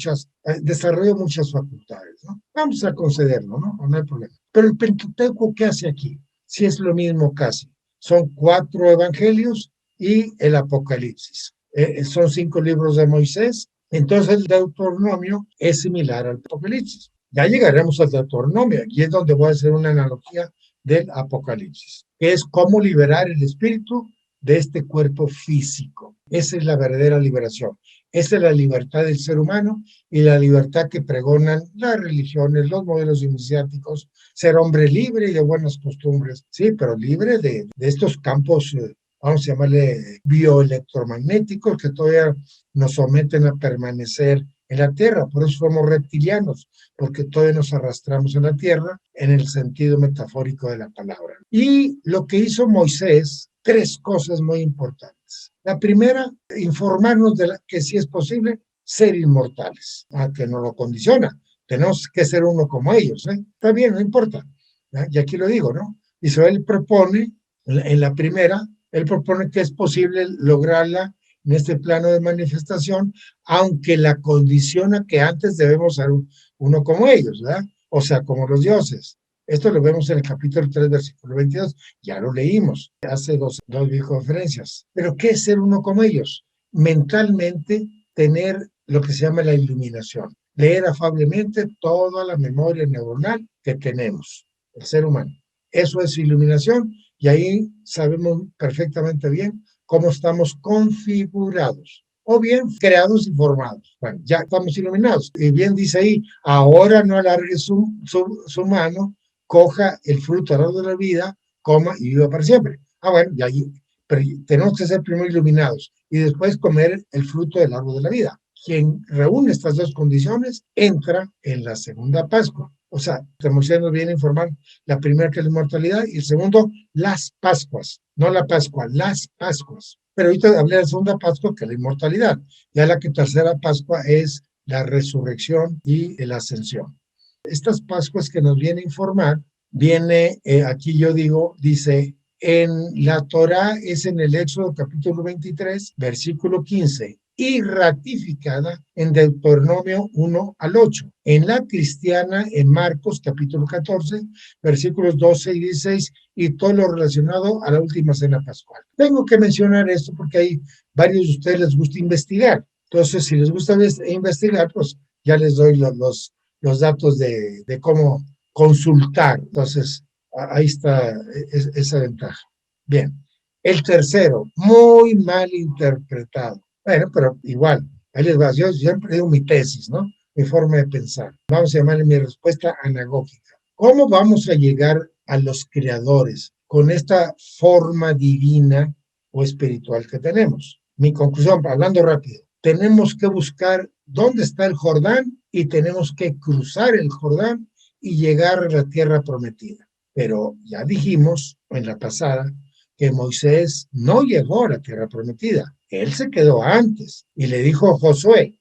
desarrolló muchas facultades, ¿no? Vamos a concederlo, ¿no? No hay problema. Pero el Pentateuco, ¿qué hace aquí? Si es lo mismo casi. Son 4 evangelios y el Apocalipsis. Son 5 libros de Moisés. Entonces el Deuteronomio es similar al Apocalipsis. Ya llegaremos al Deuteronomio, y es donde voy a hacer una analogía del Apocalipsis, que es cómo liberar el espíritu de este cuerpo físico. Esa es la verdadera liberación. Esa es la libertad del ser humano y la libertad que pregonan las religiones, los modelos iniciáticos, ser hombre libre y de buenas costumbres, sí, pero libre de estos campos, vamos a llamarle bioelectromagnéticos, que todavía nos someten a permanecer en la Tierra. Por eso somos reptilianos, porque todavía nos arrastramos en la Tierra en el sentido metafórico de la palabra. Y lo que hizo Moisés, 3 cosas muy importantes. La primera, informarnos de que si es posible ser inmortales, a que no lo condiciona. tenemos que ser uno como ellos, ¿eh? Está bien, no importa, ¿ya? Y aquí lo digo, ¿no? Israel propone, en la primera, él propone que es posible lograrla en este plano de manifestación, aunque la condiciona que antes debemos ser uno como ellos, ¿verdad? O sea, como los dioses. Esto lo vemos en el capítulo 3, versículo 22. Ya lo leímos hace dos videoconferencias. Pero ¿qué es ser uno como ellos? Mentalmente tener lo que se llama la iluminación. Leer afablemente toda la memoria neuronal que tenemos, el ser humano. Eso es iluminación y ahí sabemos perfectamente bien cómo estamos configurados o bien creados y formados. Bueno, ya estamos iluminados. Y bien dice ahí, ahora no alargue su mano, coja el fruto del árbol de la vida, coma y viva para siempre. Bueno, y ahí, pero tenemos que ser primero iluminados y después comer el fruto del árbol de la vida. Quien reúne estas dos condiciones entra en la segunda Pascua. O sea, Moisés nos viene a informar la primera que es la inmortalidad y el segundo, las Pascuas, no la Pascua, las Pascuas. Pero ahorita hablé de la segunda Pascua que es la inmortalidad. Ya la que tercera Pascua es la resurrección y la ascensión. Estas Pascuas que nos viene a informar, viene, aquí yo digo, dice, en la Torá es en el Éxodo capítulo 23, versículo 15, y ratificada en Deuteronomio 1 al 8. En la cristiana, en Marcos capítulo 14, versículos 12 y 16, y todo lo relacionado a la última cena pascual. Tengo que mencionar esto porque hay varios de ustedes les gusta investigar. Entonces, si les gusta investigar, pues ya les doy los datos de cómo consultar. Entonces, ahí está esa ventaja. Bien. El tercero, muy mal interpretado. Bueno, pero igual, ahí les va. Yo siempre digo mi tesis, ¿no? Mi forma de pensar. Vamos a llamarle mi respuesta anagógica. ¿Cómo vamos a llegar a los creadores con esta forma divina o espiritual que tenemos? Mi conclusión, hablando rápido, tenemos que buscar dónde está el Jordán y tenemos que cruzar el Jordán y llegar a la tierra prometida. Pero ya dijimos en la pasada que Moisés no llegó a la tierra prometida. Él se quedó antes y le dijo a Josué,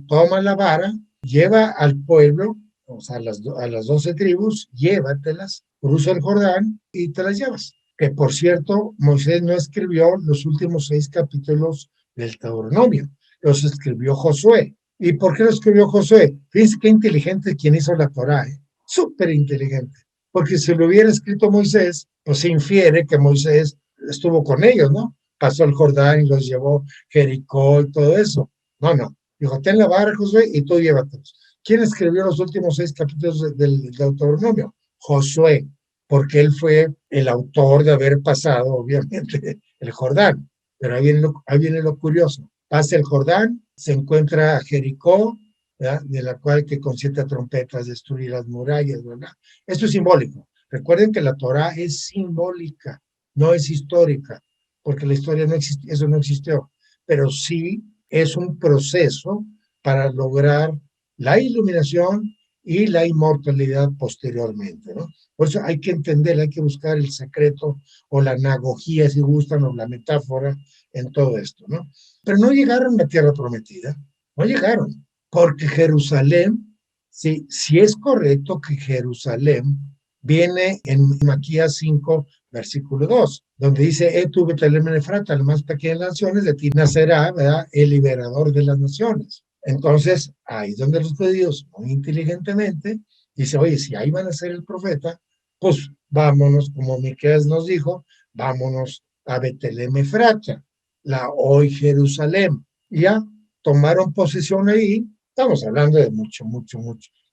toma la vara, lleva al pueblo, o sea, a las 12 tribus, llévatelas, cruza el Jordán y te las llevas. Que por cierto, Moisés no escribió los últimos 6 capítulos del Deuteronomio, los escribió Josué. ¿Y por qué lo escribió Josué? Fíjense qué inteligente quien hizo la Torá, súper inteligente. Porque si lo hubiera escrito Moisés, pues se infiere que Moisés estuvo con ellos, ¿no? Pasó el Jordán y los llevó Jericó y todo eso. No. Dijo, ten la vara, Josué, y tú llévatelos. ¿Quién escribió los últimos 6 capítulos del Deuteronomio? Josué, porque él fue el autor de haber pasado, obviamente, el Jordán. Pero ahí viene lo curioso. Pasa el Jordán, se encuentra Jericó, ¿verdad? De la cual que con 7 trompetas destruir las murallas, ¿verdad? Esto es simbólico. Recuerden que la Torá es simbólica, no es histórica, porque la historia no existió, eso no existió, pero sí es un proceso para lograr la iluminación y la inmortalidad posteriormente, ¿no? Por eso hay que entender, hay que buscar el secreto o la anagogía, si gustan, o la metáfora en todo esto, ¿no? Pero no llegaron a la tierra prometida, no llegaron, porque Jerusalén, si es correcto que Jerusalén viene en Maquías 5, versículo 2, donde dice, tú Betlem Efrata, la más pequeña de las naciones, de ti nacerá, ¿verdad?, el liberador de las naciones. Entonces, ahí es donde los judíos, muy inteligentemente, dice, oye, si ahí van a ser el profeta, pues vámonos, como Miqueas nos dijo, vámonos a Betlem Efrata, la hoy Jerusalén. Y ya tomaron posesión ahí. Estamos hablando de mucho.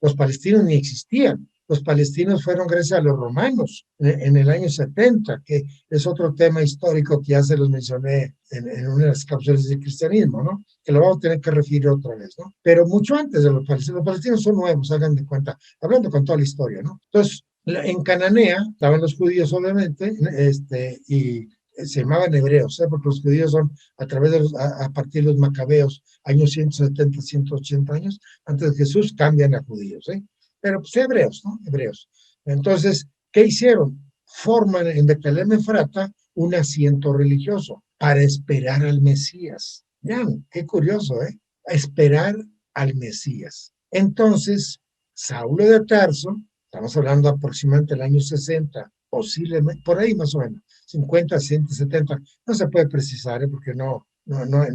Los palestinos ni existían. Los palestinos fueron gracias a los romanos en el año 70, que es otro tema histórico que ya se los mencioné en una de las cápsulas del cristianismo, ¿no? Que lo vamos a tener que referir otra vez, ¿no? Pero mucho antes de los palestinos son nuevos, hagan de cuenta, hablando con toda la historia, ¿no? Entonces, en Cananea estaban los judíos, obviamente, y se llamaban hebreos, porque los judíos son a partir de los macabeos, años 170, 180 años, antes de Jesús, cambian a judíos, pero pues hebreos, ¿no? Hebreos. Entonces, ¿qué hicieron? Forman en Betlem Efrata un asiento religioso para esperar al Mesías. Vean, qué curioso, ¿eh? A esperar al Mesías. Entonces, Saulo de Tarso, estamos hablando aproximadamente del año 60, posiblemente, por ahí más o menos, 50, 100, 70, no se puede precisar, porque no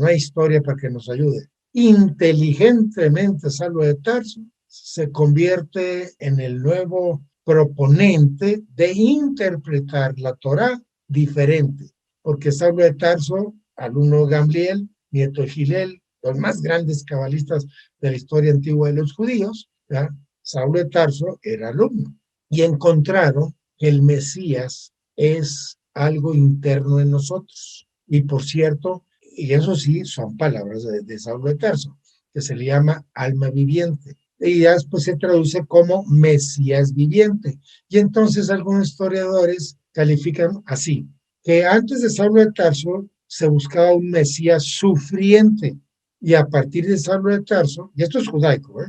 hay historia para que nos ayude. Inteligentemente, Saulo de Tarso se convierte en el nuevo proponente de interpretar la Torá diferente, porque Saulo de Tarso, alumno de Gamliel, nieto de Gilel, los más grandes cabalistas de la historia antigua de los judíos, ¿ya? Saulo de Tarso era alumno y encontraron que el Mesías es algo interno en nosotros. Y por cierto, y eso sí, son palabras de Saulo de Tarso, que se le llama alma viviente. Y ya después se traduce como Mesías viviente. Y entonces algunos historiadores califican así, que antes de Saulo de Tarso se buscaba un Mesías sufriente. Y a partir de Saulo de Tarso, y esto es judaico,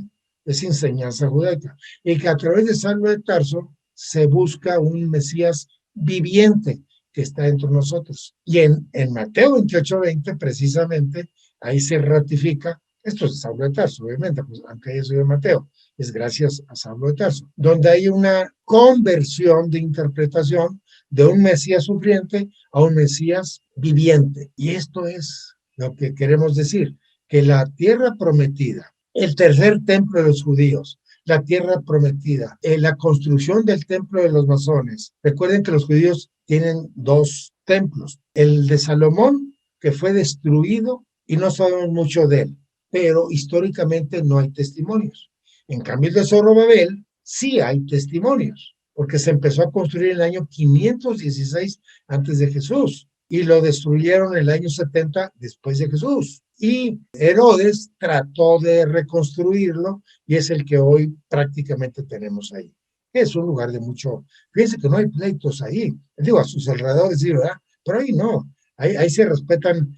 es enseñanza judaica, y que a través de Saulo de Tarso se busca un Mesías viviente que está entre nosotros. Y en Mateo 28:20, precisamente, ahí se ratifica, esto es Saulo de Tarso, obviamente, pues, aunque haya sido Mateo, es gracias a Saulo de Tarso, donde hay una conversión de interpretación de un Mesías sufriente a un Mesías viviente. Y esto es lo que queremos decir, que la tierra prometida, el tercer templo de los judíos, la tierra prometida, la construcción del templo de los masones. Recuerden que los judíos tienen dos templos, el de Salomón, que fue destruido y no sabemos mucho de él, pero históricamente no hay testimonios. En cambio, el de Zorobabel sí hay testimonios, porque se empezó a construir en el año 516 antes de Jesús y lo destruyeron en el año 70 después de Jesús. Y Herodes trató de reconstruirlo y es el que hoy prácticamente tenemos ahí. Es un lugar de mucho, fíjense que no hay pleitos ahí, digo, a sus alrededores, sí, ¿verdad? Pero ahí no, ahí se respetan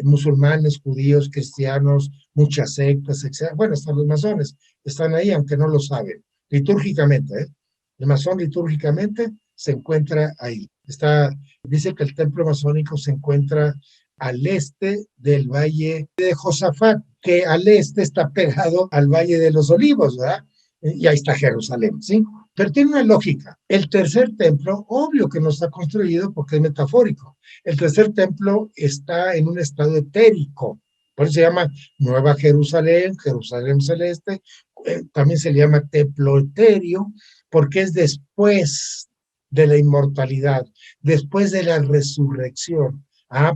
musulmanes, judíos, cristianos, muchas sectas, etc. Bueno, hasta los masones están ahí, aunque no lo saben, litúrgicamente, ¿eh? El masón litúrgicamente se encuentra ahí. Dice que el templo masónico se encuentra al este del Valle de Josafat, que al este está pegado al Valle de los Olivos, ¿verdad? Y ahí está Jerusalén, ¿sí? Pero tiene una lógica. El tercer templo, obvio que no está construido porque es metafórico. El tercer templo está en un estado etérico. Por eso se llama Nueva Jerusalén, Jerusalén celeste. También se le llama templo etéreo, porque es después de la inmortalidad, después de la resurrección.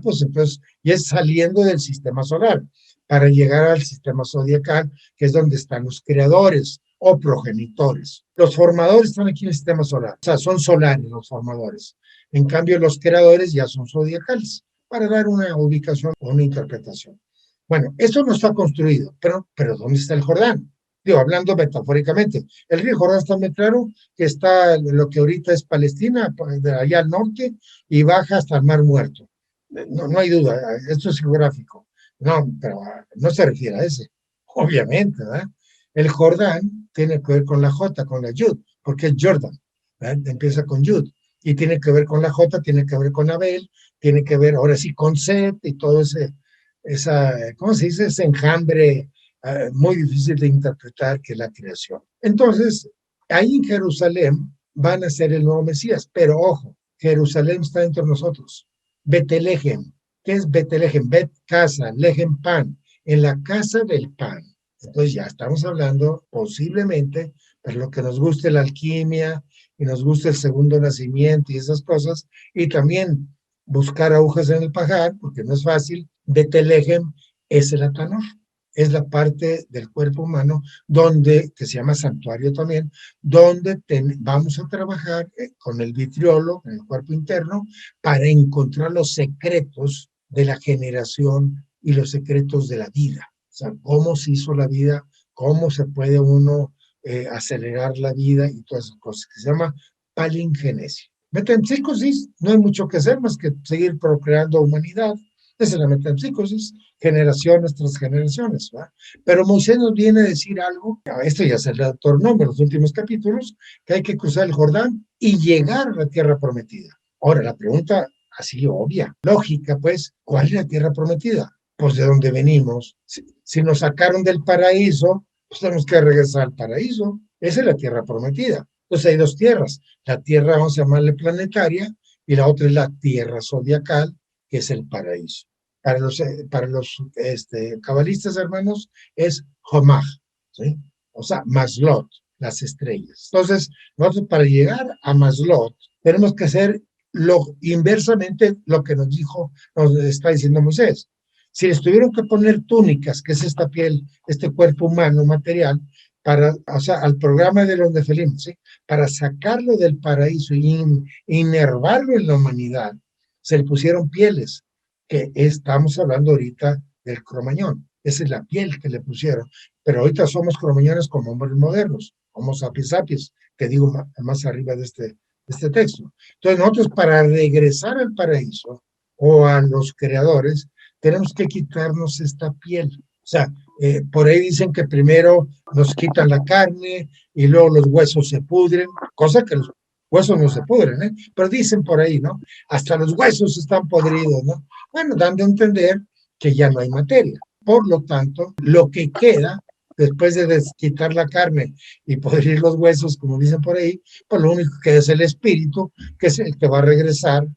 Pues entonces, y es saliendo del sistema solar para llegar al sistema zodiacal, que es donde están los creadores o progenitores. Los formadores están aquí en el sistema solar, o sea, son solares los formadores. En cambio, los creadores ya son zodiacales, para dar una ubicación o una interpretación. Bueno, esto no está construido, pero ¿dónde está el Jordán? Digo, hablando metafóricamente, el río Jordán está muy claro que está lo que ahorita es Palestina, de allá al norte, y baja hasta el Mar Muerto. No hay duda, esto es geográfico. No, pero no se refiere a ese, obviamente, ¿verdad? El Jordán tiene que ver con la J, con la Yud, porque es Jordan, ¿verdad? Empieza con Yud, y tiene que ver con la J, tiene que ver con Abel, tiene que ver ahora sí con Set y todo ¿cómo se dice? Ese enjambre muy difícil de interpretar que es la creación. Entonces, ahí en Jerusalén van a ser el nuevo Mesías, pero ojo, Jerusalén está entre nosotros. Betelehem, ¿qué es Betelehem? Bet, casa, lehem, pan, en la casa del pan. Entonces ya estamos hablando posiblemente, para lo que nos guste la alquimia y nos guste el segundo nacimiento y esas cosas, y también buscar agujas en el pajar, porque no es fácil. Betelehem es el Atanor, es la parte del cuerpo humano que se llama santuario también, donde vamos a trabajar con el vitriolo en el cuerpo interno para encontrar los secretos de la generación y los secretos de la vida. O sea, cómo se hizo la vida, cómo se puede uno acelerar la vida y todas esas cosas, que se llama palingenesia. Metempsicosis, no hay mucho que hacer más que seguir procreando humanidad. Esa es la metempsicosis, generaciones tras generaciones, ¿verdad? Pero Moisés nos viene a decir algo, esto ya se le tornó en los últimos capítulos, que hay que cruzar el Jordán y llegar a la tierra prometida. Ahora, la pregunta así obvia, lógica, pues, ¿cuál es la tierra prometida? Pues de dónde venimos. Si nos sacaron del paraíso, pues tenemos que regresar al paraíso. Esa es la tierra prometida. Entonces hay dos tierras. La tierra, vamos a llamarle planetaria, y la otra es la tierra zodiacal, que es el paraíso. Para los cabalistas, hermanos, es Homaj, ¿sí? O sea, Maslot, las estrellas. Entonces, nosotros para llegar a Maslot, tenemos que hacer inversamente lo que nos está diciendo Moisés. Si les tuvieron que poner túnicas, que es esta piel, este cuerpo humano material, o sea, al programa de los nefelim, ¿sí? Para sacarlo del paraíso y inervarlo en la humanidad, se le pusieron pieles, que estamos hablando ahorita del cromañón. Esa es la piel que le pusieron. Pero ahorita somos cromañones como hombres modernos, homo sapiens sapiens, que digo más arriba de este texto. Entonces nosotros para regresar al paraíso o a los creadores, tenemos que quitarnos esta piel. O sea, por ahí dicen que primero nos quitan la carne y luego los huesos se pudren, cosa que los huesos no se pudren, ¿eh? Pero dicen por ahí, ¿no? Hasta los huesos están podridos, ¿no? Bueno, dando a entender que ya no hay materia. Por lo tanto, lo que queda después de quitar la carne y podrir los huesos, como dicen por ahí, pues lo único que es el espíritu, que es el que va a regresar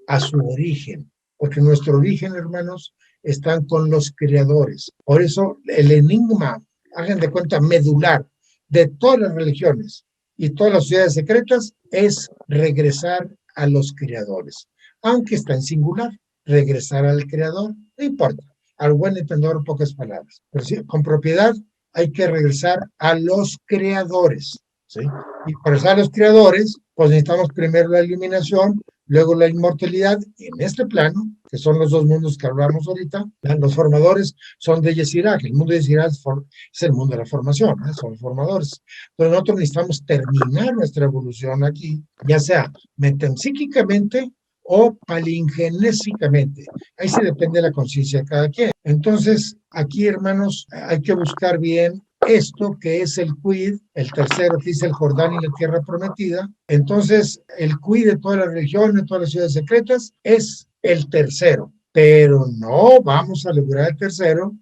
a su origen, porque nuestro origen, hermanos, están con los creadores. Por eso el enigma, hagan de cuenta, medular de todas las religiones y todas las sociedades secretas es regresar a los creadores, aunque está en singular, regresar al creador, no importa, al buen entendedor, pocas palabras, pero sí, con propiedad hay que regresar a los creadores, ¿sí? Y para regresar a los creadores, pues necesitamos primero la iluminación, luego la inmortalidad, y en este plano, que son los dos mundos que hablamos ahorita, los formadores son de Yesirach. El mundo de Yesirach es el mundo de la formación, ¿eh? Son los formadores. Entonces nosotros necesitamos terminar nuestra evolución aquí, ya sea metempsíquicamente o palingenésicamente. Ahí sí depende de la conciencia de cada quien. Entonces, aquí, hermanos, hay que buscar bien esto que es el quid, el tercero que dice el Jordán y la tierra prometida. Entonces, el quid de todas las religiones, de todas las ciudades secretas, es el tercero. Pero no vamos a lograr el tercero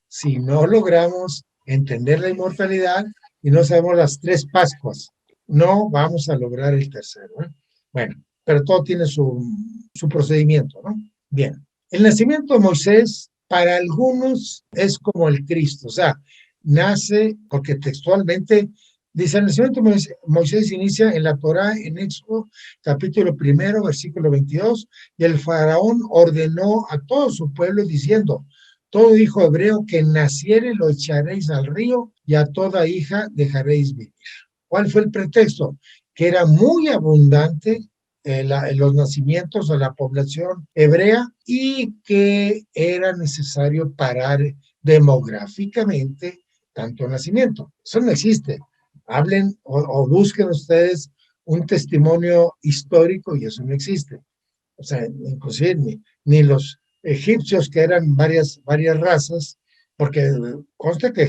si no logramos entender la inmortalidad y no sabemos las tres Pascuas. No vamos a lograr el tercero, ¿eh? Bueno, pero todo tiene su procedimiento, ¿no? Bien, el nacimiento de Moisés para algunos es como el Cristo, o sea, nace porque textualmente dice: el nacimiento de Moisés inicia en la Torá, en Éxodo capítulo 1, versículo 22, y el faraón ordenó a todo su pueblo diciendo: todo hijo hebreo que naciere lo echaréis al río, y a toda hija dejaréis vivir. ¿Cuál fue el pretexto? Que era muy abundante los nacimientos de la población hebrea y que era necesario parar demográficamente tanto nacimiento. Eso no existe. Hablen o busquen ustedes un testimonio histórico y eso no existe. O sea, inclusive ni los egipcios, que eran varias razas, porque consta que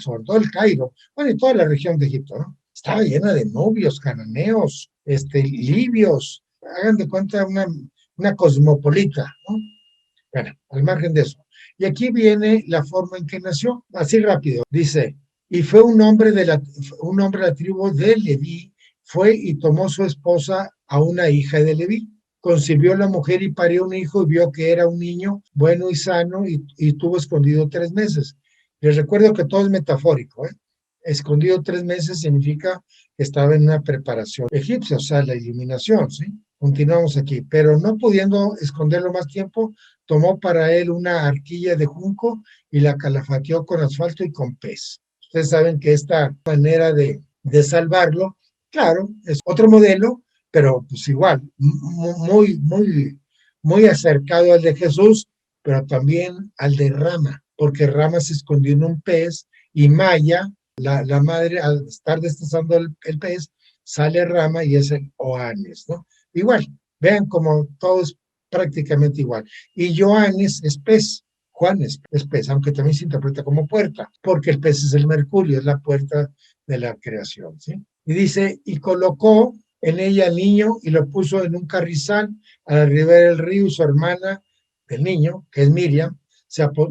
sobre todo el Cairo, bueno, y toda la región de Egipto, ¿no? Estaba llena de nobios, cananeos, libios, hagan de cuenta una cosmopolita, ¿no? Bueno, al margen de eso. Y aquí viene la forma en que nació, así rápido. Dice: y fue un hombre de la tribu de Leví, fue y tomó su esposa a una hija de Leví. Concibió la mujer y parió un hijo y vio que era un niño bueno y sano y tuvo escondido 3 meses. Les recuerdo que todo es metafórico, ¿eh? Escondido 3 meses significa que estaba en una preparación egipcia, o sea, la iluminación, ¿sí? Continuamos aquí, pero no pudiendo esconderlo más tiempo, tomó para él una arquilla de junco y la calafateó con asfalto y con pez. Ustedes saben que esta manera de salvarlo, claro, es otro modelo, pero pues igual, muy acercado al de Jesús, pero también al de Rama, porque Rama se escondió en un pez y Maya, la madre, al estar destazando el pez, sale Rama y es el Oanes, ¿no? Igual, vean como todo es prácticamente igual. Y Joanes es pez, Juan es pez, aunque también se interpreta como puerta, porque el pez es el mercurio, es la puerta de la creación, ¿sí? Y dice: y colocó en ella al niño y lo puso en un carrizal a la ribera del río, y su hermana del niño, que es Miriam,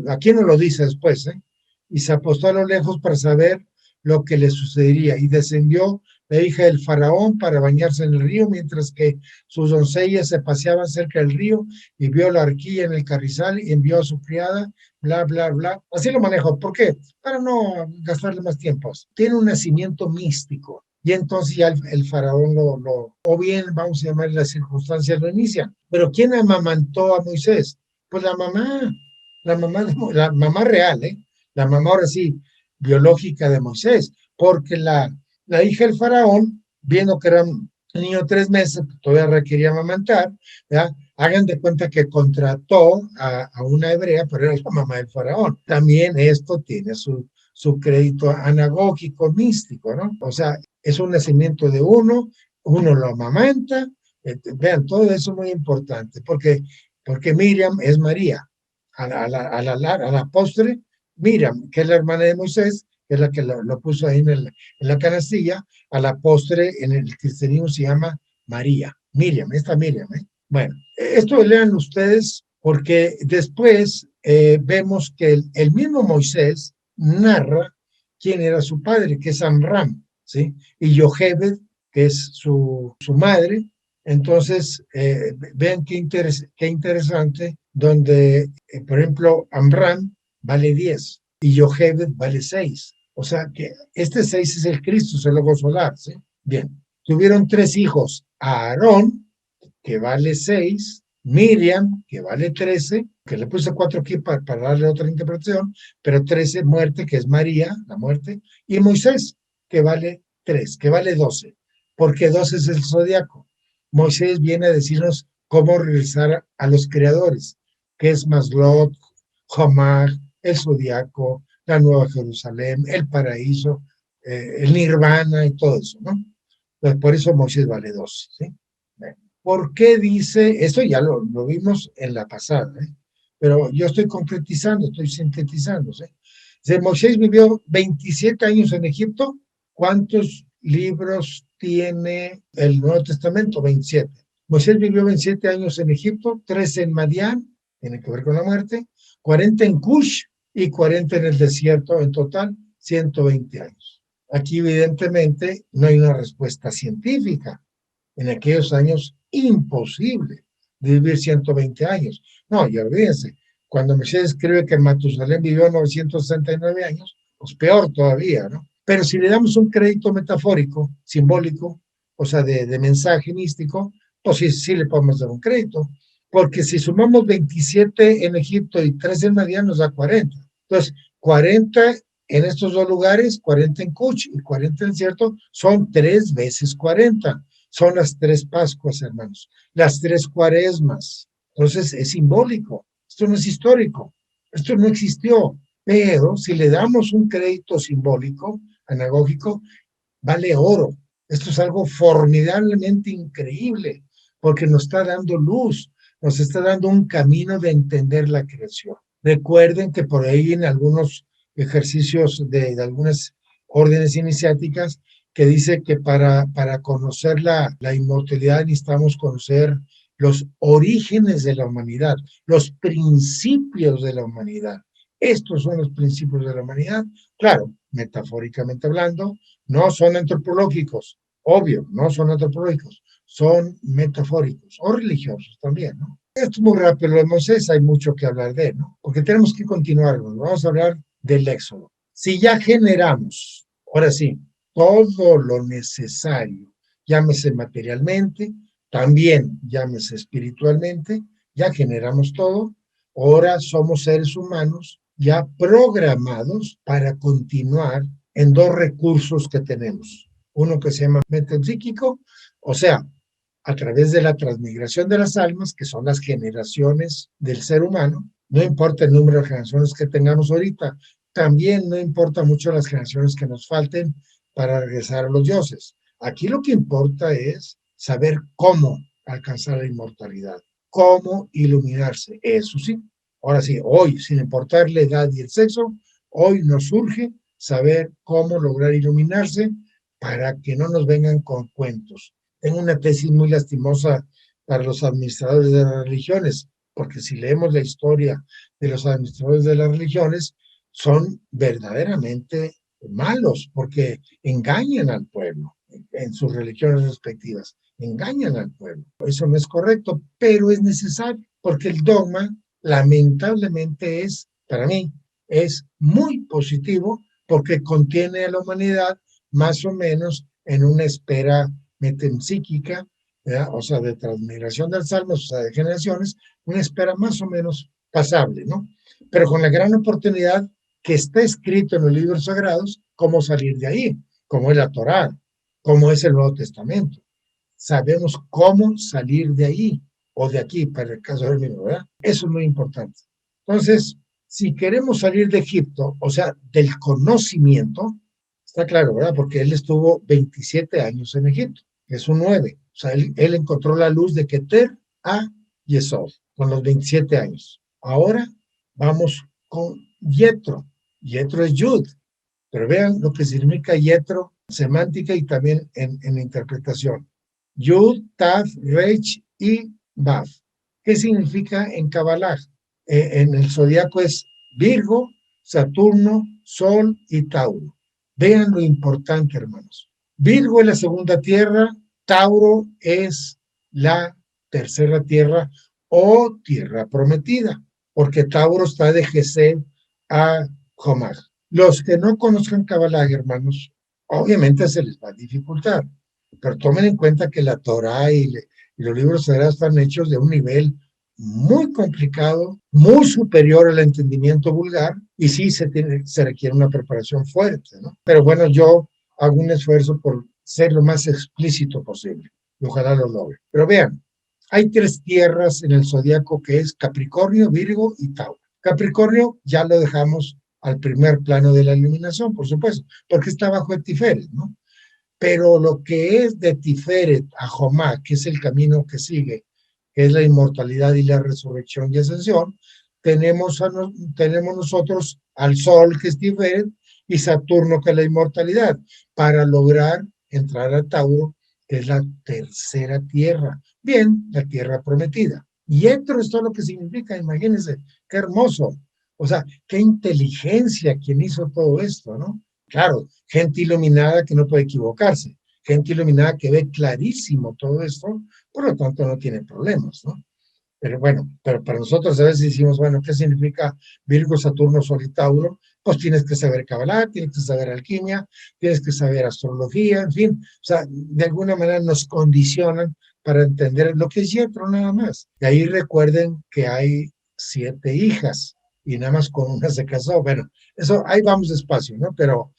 aquí no lo dice después, ¿eh? Y se apostó a lo lejos para saber lo que le sucedería. Y descendió la hija del faraón para bañarse en el río, mientras que sus doncellas se paseaban cerca del río, y vio la arquilla en el carrizal y envió a su criada, bla, bla, bla. Así lo manejo. ¿Por qué? Para no gastarle más tiempo. Tiene un nacimiento místico. Y entonces ya el faraón o bien, vamos a llamar las circunstancias lo inician. Pero ¿quién amamantó a Moisés? Pues la mamá real, ¿eh? La mamá ahora sí, biológica de Moisés, porque la hija del faraón, viendo que era un niño de 3 meses, que todavía requería amamantar, ¿ya? Hagan de cuenta que contrató a una hebrea, pero era la mamá del faraón. También esto tiene su crédito anagógico, místico, ¿no? O sea, es un nacimiento de uno lo amamanta, vean, todo eso es muy importante, porque Miriam es María, a la postre, Miriam, que es la hermana de Moisés, que es la que lo puso ahí en la canastilla, a la postre en el cristianismo se llama María, Miriam, esta Miriam, ¿eh? Bueno, esto lean ustedes, porque después vemos que el mismo Moisés narra quién era su padre, que es Amram, ¿sí? Y Jochebed, que es su madre. Entonces, vean qué interesante, donde, por ejemplo, Amram vale 10 y Jochebed vale 6. O sea que este 6 es el Cristo, es el logo solar, ¿sí? Bien, tuvieron 3 hijos, Aarón, que vale 6, Miriam, que vale 13, que le puse 4 aquí para darle otra interpretación, pero 13, muerte, que es María, la muerte, y Moisés, que vale 3, que vale 12, porque 12 es el zodiaco. Moisés viene a decirnos cómo regresar a los creadores, que es Maslot, Jomar, el zodiaco, la Nueva Jerusalén, el paraíso, el nirvana y todo eso, ¿no? Entonces, por eso Moisés vale 12, ¿sí? ¿Por qué dice? Esto ya lo vimos en la pasada, ¿eh? Pero yo estoy concretizando, estoy sintetizando, ¿sí? Dice, Moisés vivió 27 años en Egipto. ¿Cuántos libros tiene el Nuevo Testamento? 27. Moisés vivió 27 años en Egipto, 13 en Madián, tiene que ver con la muerte, 40 en Cush y 40 en el desierto, en total 120 años. Aquí evidentemente no hay una respuesta científica. En aquellos años, imposible de vivir 120 años. No, y olvídense, cuando Moisés escribe que Matusalén vivió 969 años, pues peor todavía, ¿no? Pero si le damos un crédito metafórico, simbólico, o sea, de mensaje místico, pues sí le podemos dar un crédito, porque si sumamos 27 en Egipto y 3 en Madián, nos da 40. Entonces, 40 en estos dos lugares, 40 en Cuch y 40 en desierto, son 3 veces 40. Son las 3 Pascuas, hermanos, las 3 Cuaresmas. Entonces es simbólico, esto no es histórico, esto no existió, pero si le damos un crédito simbólico, anagógico, vale oro. Esto es algo formidablemente increíble, porque nos está dando luz, nos está dando un camino de entender la creación. Recuerden que por ahí en algunos ejercicios de algunas órdenes iniciáticas, que dice que para conocer la inmortalidad necesitamos conocer los orígenes de la humanidad, los principios de la humanidad. Estos son los principios de la humanidad, claro, metafóricamente hablando, no son antropológicos, obvio, no son antropológicos, son metafóricos o religiosos también, ¿no? Esto es muy rápido, lo de Moisés hay mucho que hablar de, ¿no? Porque tenemos que continuar, ¿no? Vamos a hablar del Éxodo. Si ya generamos, ahora sí, todo lo necesario, llámese materialmente, también llámese espiritualmente, ya generamos todo, ahora somos seres humanos ya programados para continuar en 2 recursos que tenemos. Uno que se llama metapsíquico, o sea, a través de la transmigración de las almas, que son las generaciones del ser humano, no importa el número de generaciones que tengamos ahorita, también no importa mucho las generaciones que nos falten para regresar a los dioses. Aquí lo que importa es saber cómo alcanzar la inmortalidad, cómo iluminarse, eso sí. Ahora sí, hoy, sin importar la edad y el sexo, hoy nos surge saber cómo lograr iluminarse para que no nos vengan con cuentos. Tengo una tesis muy lastimosa para los administradores de las religiones, porque si leemos la historia de los administradores de las religiones, son verdaderamente malos porque engañan al pueblo en sus religiones respectivas, engañan al pueblo. Eso no es correcto, pero es necesario porque el dogma lamentablemente es, para mí, es muy positivo porque contiene a la humanidad más o menos en una espera metempsíquica, ¿verdad? O sea, de transmigración del salmo, o sea, de generaciones, una espera más o menos pasable, ¿no? Pero con la gran oportunidad que está escrito en los libros sagrados, cómo salir de ahí, cómo es la Torá, cómo es el Nuevo Testamento. Sabemos cómo salir de ahí o de aquí, para el caso del mismo, ¿verdad? Eso es muy importante. Entonces, si queremos salir de Egipto, o sea, del conocimiento, está claro, ¿verdad? Porque él estuvo 27 años en Egipto, es un 9. O sea, él encontró la luz de Keter a Yesod con los 27 años. Ahora vamos con Yetro. Yetro es Yud, pero vean lo que significa Yetro, semántica y también en interpretación. Yud, Tav, Reich y Vav. ¿Qué significa en Kabbalah? En el zodiaco es Virgo, Saturno, Sol y Tauro. Vean lo importante, hermanos. Virgo es la segunda tierra, Tauro es la tercera tierra o tierra prometida, porque Tauro está de Gesed a Jomar. Los que no conozcan Kabbalah, hermanos, obviamente se les va a dificultar, pero tomen en cuenta que la Torah y los libros sagrados están hechos de un nivel muy complicado, muy superior al entendimiento vulgar, y sí se requiere una preparación fuerte, ¿no? Pero bueno, yo hago un esfuerzo por ser lo más explícito posible, y ojalá lo logre. Pero vean, hay 3 tierras en el zodiaco que es Capricornio, Virgo y Tauro. Capricornio ya lo dejamos al primer plano de la iluminación, por supuesto, porque está bajo el Tiferet, ¿no? Pero lo que es de Tiferet a Jomá, que es el camino que sigue, que es la inmortalidad y la resurrección y ascensión, tenemos nosotros al Sol, que es Tiferet, y Saturno, que es la inmortalidad, para lograr entrar a Tauro, que es la tercera tierra. Bien, la tierra prometida. Y esto es todo lo que significa, imagínense, qué hermoso. O sea, qué inteligencia quien hizo todo esto, ¿no? Claro, gente iluminada que no puede equivocarse, gente iluminada que ve clarísimo todo esto, por lo tanto no tiene problemas, ¿no? Pero bueno, pero para nosotros a veces decimos, bueno, ¿qué significa Virgo, Saturno, Sol y Tauro? Pues tienes que saber Kabbalah, tienes que saber alquimia, tienes que saber astrología, en fin, o sea, de alguna manera nos condicionan para entender lo que es Yetro nada más. Y ahí recuerden que hay 7 hijas y nada más con una se casó. Bueno, eso ahí vamos despacio, ¿no? Pero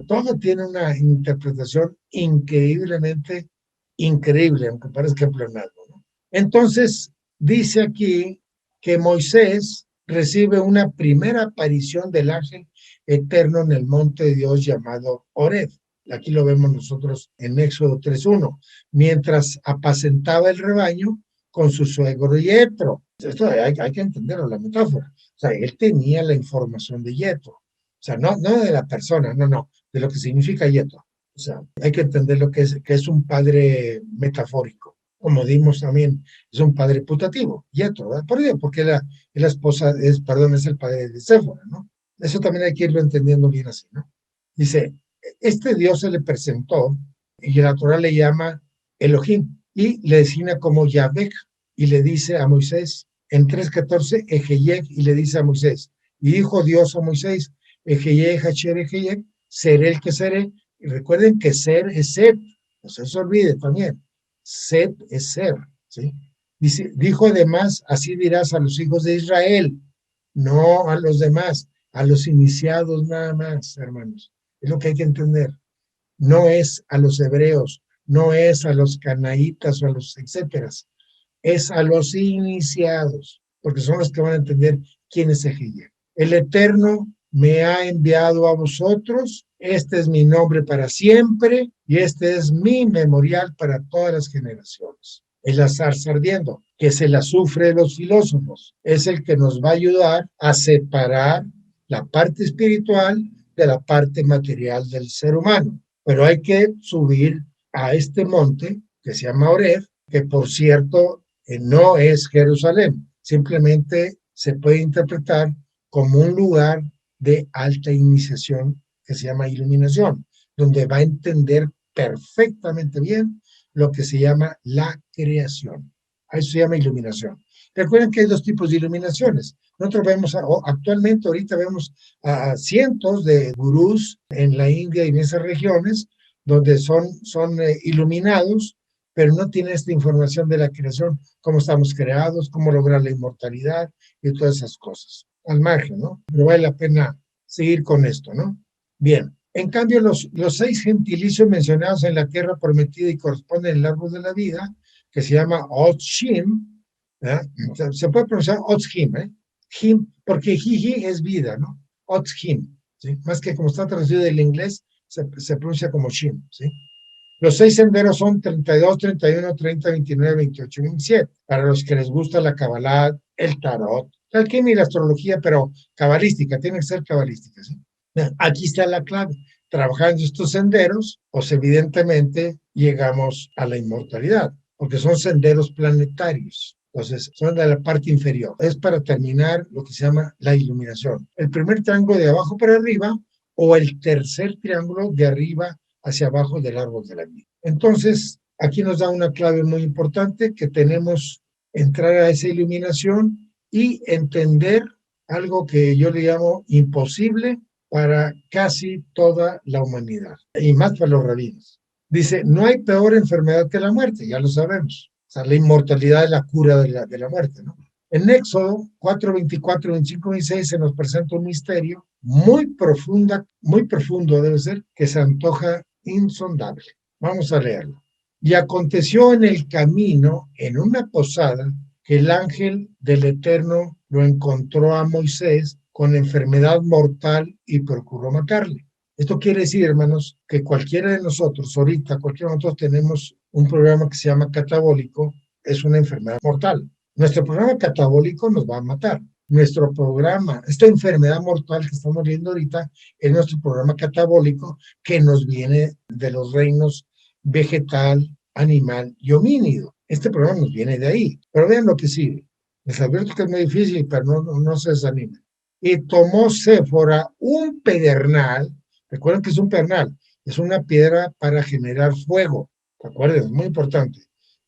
todo tiene una interpretación increíblemente increíble, aunque parezca pleonasmo, ¿no? Entonces, dice aquí que Moisés recibe una primera aparición del ángel eterno en el monte de Dios llamado Horeb. Aquí lo vemos nosotros en Éxodo 3:1, mientras apacentaba el rebaño con su suegro Yetro. Esto hay que entenderlo, la metáfora. O sea, él tenía la información de Yetro. O sea, no de la persona, no, de lo que significa Yetro. O sea, hay que entender lo que es un padre metafórico. Como dimos también, es un padre putativo, Yetro, ¿verdad? ¿Por qué? Porque la esposa, es el padre de Séfora, ¿no? Eso también hay que irlo entendiendo bien así, ¿no? Dice, este Dios se le presentó y la Torah le llama Elohim y le designa como Yahvé y le dice a Moisés en 3:14 Ejeyek y le dice a Moisés, y dijo Dios a Moisés, Ejeyek, Hacher, Ejeyek, seré el que seré. Y recuerden que ser es ser, no se olvide también, ser es ser, ¿sí? Dijo además, así dirás a los hijos de Israel, no a los demás, a los iniciados nada más, hermanos. Es lo que hay que entender. No es a los hebreos, no es a los canaítas o a los etcétera, es a los iniciados, porque son los que van a entender quién es Ejiyel. El Eterno me ha enviado a vosotros, este es mi nombre para siempre y este es mi memorial para todas las generaciones. El zarza ardiendo, que es el azufre de los filósofos, es el que nos va a ayudar a separar la parte espiritual de la parte material del ser humano. Pero hay que subir a este monte que se llama Oreb, que por cierto no es Jerusalén, simplemente se puede interpretar como un lugar de alta iniciación que se llama iluminación, donde va a entender perfectamente bien lo que se llama la creación. A eso se llama iluminación. Recuerden que hay dos tipos de iluminaciones. Nosotros vemos, actualmente, ahorita vemos a cientos de gurús en la India y en esas regiones donde son iluminados, pero no tienen esta información de la creación, cómo estamos creados, cómo lograr la inmortalidad y todas esas cosas. Al margen, ¿no? Pero vale la pena seguir con esto, ¿no? Bien. En cambio, los 6 gentilicios mencionados en la tierra prometida y corresponden al árbol de la vida, que se llama Otshim, ¿eh? Se puede pronunciar Otshim, ¿eh? Him, porque Jiji es vida, ¿no? Otshim, ¿sí? Más que como está traducido del inglés, se pronuncia como Shim, ¿sí? Los 6 senderos son 32, 31, 30, 29, 28 y 27. Para los que les gusta la cabalá, el tarot, la alquimia y la astrología, pero cabalística, tiene que ser cabalística, ¿sí? Aquí está la clave. Trabajando estos senderos, pues evidentemente llegamos a la inmortalidad, porque son senderos planetarios. Entonces, son de la parte inferior. Es para terminar lo que se llama la iluminación. El primer triángulo de abajo para arriba o el tercer triángulo de arriba hacia abajo del árbol de la vida. Entonces, aquí nos da una clave muy importante que tenemos entrar a esa iluminación y entender algo que yo le llamo imposible para casi toda la humanidad, y más para los rabinos. Dice, no hay peor enfermedad que la muerte, ya lo sabemos. O sea, la inmortalidad es la cura de la muerte, ¿no? En Éxodo 4, 24, 25, 26 se nos presenta un misterio muy profundo debe ser, que se antoja insondable. Vamos a leerlo. Y aconteció en el camino, en una posada, que el ángel del Eterno lo encontró a Moisés con enfermedad mortal y procuró matarle. Esto quiere decir, hermanos, que cualquiera de nosotros, ahorita, cualquiera de nosotros tenemos un programa que se llama catabólico, es una enfermedad mortal. Nuestro programa catabólico nos va a matar. Nuestro programa, esta enfermedad mortal que estamos viendo ahorita, es nuestro programa catabólico que nos viene de los reinos vegetal, animal y homínido. Este programa nos viene de ahí. Pero vean lo que sigue. Les advierto que es muy difícil, pero no se desanimen. Y tomó Séfora un pedernal. Recuerden que es un pedernal. Es una piedra para generar fuego. ¿Te acuerdas? Es muy importante.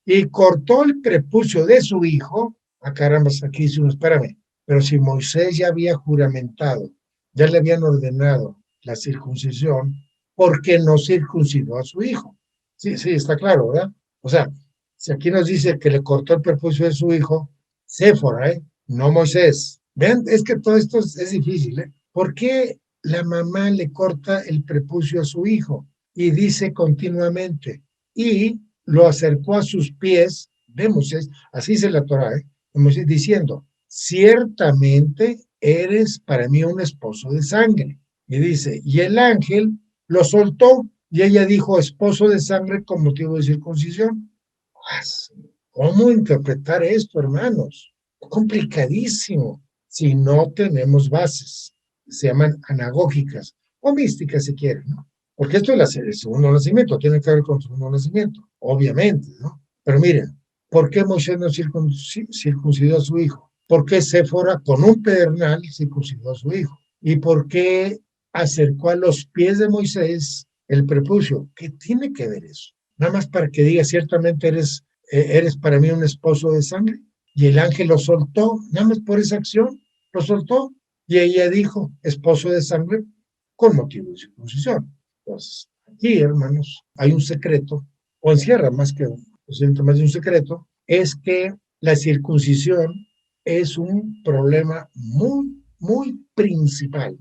Y cortó el prepucio de su hijo. Ah, caramba, aquí dice uno, espérame. Pero si Moisés ya había juramentado, ya le habían ordenado la circuncisión, ¿por qué no circuncidó a su hijo? Sí, sí, está claro, ¿verdad? O sea, si aquí nos dice que le cortó el prepucio de su hijo, Séfora, ¿eh? No Moisés. Vean, es que todo esto es difícil, ¿eh? ¿Por qué la mamá le corta el prepucio a su hijo? Y dice continuamente, y lo acercó a sus pies de Moisés, así dice la Torá, ¿eh? Moisés diciendo, ciertamente eres para mí un esposo de sangre. Y dice, y el ángel lo soltó, y ella dijo, esposo de sangre con motivo de circuncisión. ¿Cómo interpretar esto, hermanos? Complicadísimo si no tenemos bases. Se llaman anagógicas o místicas si quieren, ¿no? Porque esto es el segundo nacimiento, tiene que ver con el segundo nacimiento, obviamente, ¿no? Pero miren, ¿por qué Moisés no circuncidó a su hijo? ¿Por qué Séfora con un pedernal circuncidó a su hijo? ¿Y por qué acercó a los pies de Moisés el prepucio? ¿Qué tiene que ver eso? Nada más para que diga, ciertamente eres para mí un esposo de sangre. Y el ángel lo soltó, nada más por esa acción, lo soltó. Y ella dijo, esposo de sangre, con motivo de circuncisión. Entonces, aquí, hermanos, hay un secreto, o encierra más que más de un secreto, es que la circuncisión es un problema muy principal,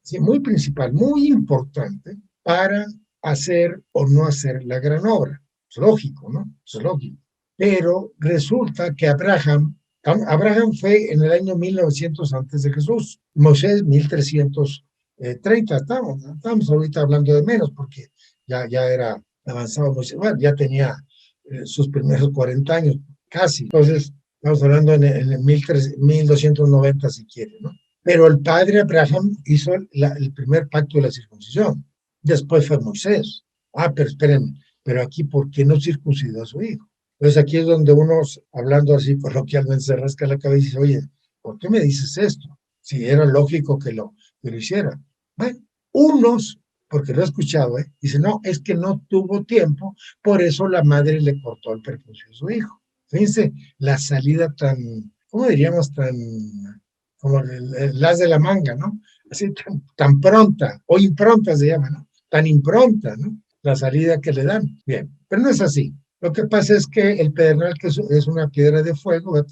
¿sí? Muy principal, muy importante para hacer o no hacer la gran obra. Es lógico, ¿no? Es lógico. Pero resulta que Abraham fue en el año 1900 antes de Jesús, Moisés 1330, estamos ahorita hablando de menos porque ya era avanzado Moisés, bueno, ya tenía sus primeros 40 años, casi. Entonces, estamos hablando en el 1290 si quiere, ¿no? Pero el padre Abraham hizo el primer pacto de la circuncisión. Después fue Moisés. Ah, pero espérenme, pero aquí, ¿por qué no circuncidó a su hijo? Entonces aquí es donde uno, hablando así coloquialmente, se rasca la cabeza y dice, oye, ¿por qué me dices esto? Si era lógico que lo hiciera. Bueno, unos porque lo he escuchado, dice, no, es que no tuvo tiempo, por eso la madre le cortó el prepucio a su hijo. Fíjense, la salida tan, ¿cómo diríamos? Tan, como el as de la manga, ¿no? Así tan pronta, o impronta se llama, ¿no? Tan impronta, ¿no? La salida que le dan. Bien, pero no es así. Lo que pasa es que el pedernal, que es una piedra de fuego,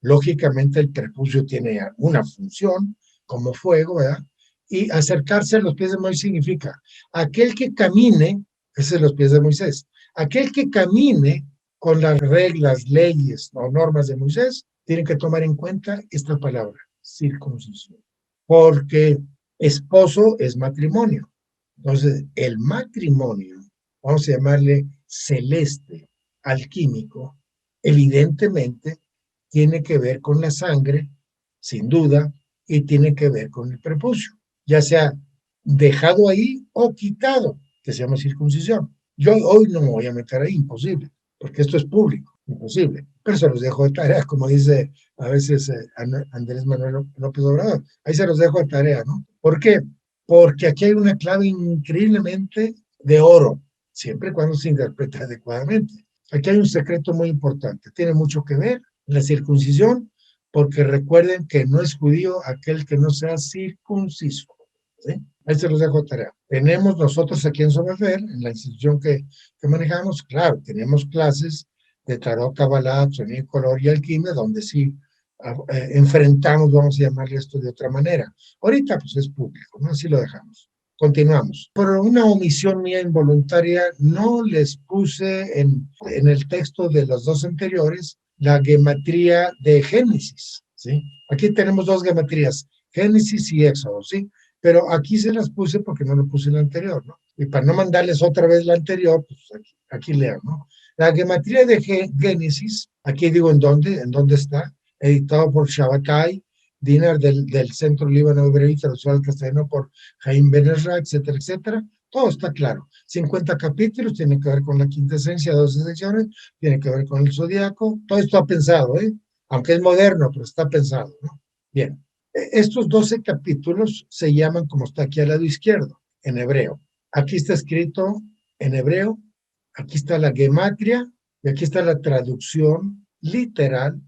lógicamente el prepucio tiene una función como fuego, ¿verdad? Y acercarse a los pies de Moisés significa aquel que camine, ese es los pies de Moisés, aquel que camine con las reglas, leyes o normas de Moisés, tiene que tomar en cuenta esta palabra, circuncisión, porque esposo es matrimonio. Entonces, el matrimonio, vamos a llamarle celeste, alquímico, evidentemente tiene que ver con la sangre, sin duda, y tiene que ver con el prepucio, ya sea dejado ahí o quitado, que se llama circuncisión. Yo hoy no me voy a meter ahí, imposible, porque esto es público, imposible. Pero se los dejo de tarea, como dice a veces Andrés Manuel López Obrador. Ahí se los dejo de tarea, ¿no? ¿Por qué? Porque aquí hay una clave increíblemente de oro, siempre y cuando se interpreta adecuadamente. Aquí hay un secreto muy importante, tiene mucho que ver la circuncisión, porque recuerden que no es judío aquel que no sea circunciso. ¿Sí? Ahí se los dejo de tarea. Tenemos nosotros aquí en Somefer, en la institución que manejamos, claro, tenemos clases de tarot, cabalá, sonido, color y alquimia, donde sí enfrentamos, vamos a llamarle esto de otra manera. Ahorita pues es público, ¿no? Así lo dejamos. Continuamos. Por una omisión mía involuntaria, no les puse en el texto de los dos anteriores la gematría de Génesis, ¿sí? Aquí tenemos dos gematrías, Génesis y Éxodo, ¿sí? Pero aquí se las puse porque no lo puse en la anterior, ¿no? Y para no mandarles otra vez la anterior, pues aquí lean, ¿no? La gematría de Génesis, aquí digo en dónde está, editado por Shabbatai, Dinar del Centro Líbano Hebreo y traducido al castellano por Jaime Benesra, etcétera, etcétera. Todo está claro. 50 capítulos, tiene que ver con la quinta esencia, 12 secciones, tiene que ver con el zodiaco. Todo esto está pensado, aunque es moderno, pero está pensado, ¿no? Bien. Estos 12 capítulos se llaman, como está aquí al lado izquierdo, en hebreo. Aquí está escrito en hebreo, aquí está la gematria y aquí está la traducción literal.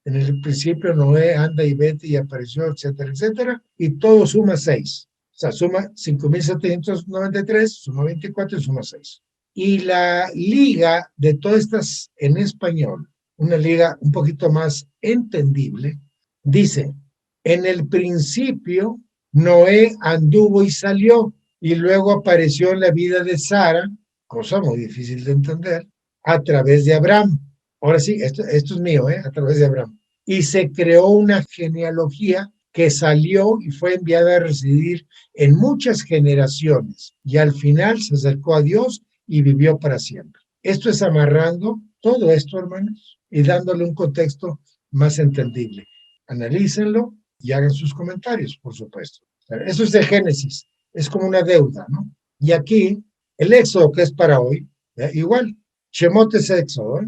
En el principio Noé anda y vete y apareció, etcétera, etcétera, y todo suma 6. O sea, suma 5,793, suma 24 y suma 6. Y la liga de todas estas en español, una liga un poquito más entendible, dice: en el principio, Noé anduvo y salió, y luego apareció en la vida de Sara, cosa muy difícil de entender, a través de Abraham. Ahora sí, esto es mío, a través de Abraham. Y se creó una genealogía que salió y fue enviada a residir en muchas generaciones, y al final se acercó a Dios y vivió para siempre. Esto es amarrando todo esto, hermanos, y dándole un contexto más entendible. Analícenlo y hagan sus comentarios, por supuesto. Eso es de Génesis, es como una deuda, ¿no? Y aquí, el Éxodo, que es para hoy, igual, Shemot es Éxodo,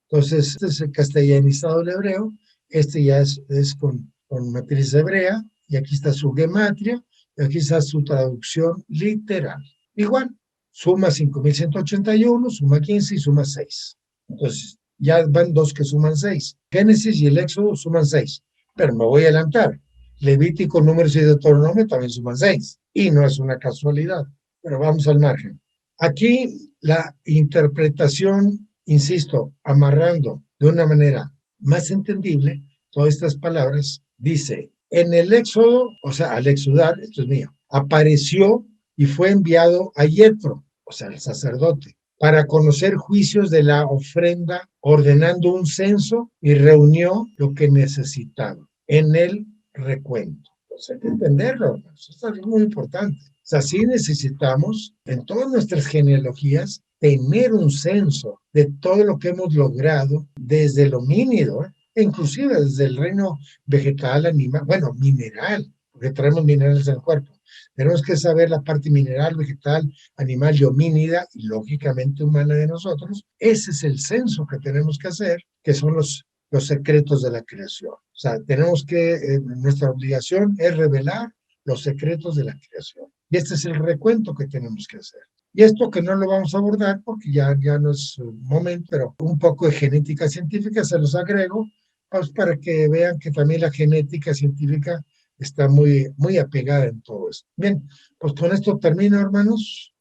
Entonces, este es el castellanizado del hebreo, este ya es con matriz hebrea, y aquí está su gematria, y aquí está su traducción literal. Igual, suma 5,181, suma 15 y suma 6. Entonces, ya van dos que suman 6. Génesis y el Éxodo suman 6. Pero me voy a adelantar. Levítico, Números y Deuteronomio también suman 6. Y no es una casualidad. Pero vamos al margen. Aquí la interpretación, insisto, amarrando de una manera más entendible todas estas palabras, dice: en el Éxodo, o sea, al exudar, esto es mío, apareció y fue enviado a Yetro, o sea, el sacerdote, para conocer juicios de la ofrenda, ordenando un censo, y reunió lo que necesitaba en el recuento. Pues hay que entenderlo, hermanos. Esto es muy importante. O sea, sí necesitamos en todas nuestras genealogías tener un censo de todo lo que hemos logrado desde el homínido, inclusive desde el reino vegetal, animal, bueno, mineral, porque traemos minerales en el cuerpo. Tenemos que saber la parte mineral, vegetal, animal y homínida, y lógicamente humana de nosotros. Ese es el censo que tenemos que hacer, que son los secretos de la creación. O sea, tenemos que, nuestra obligación es revelar los secretos de la creación. Y este es el recuento que tenemos que hacer. Y esto que no lo vamos a abordar porque ya no es momento, pero un poco de genética científica se los agrego, pues para que vean que también la genética científica está muy apegada en todo esto. Bien, pues con esto termino, hermanos.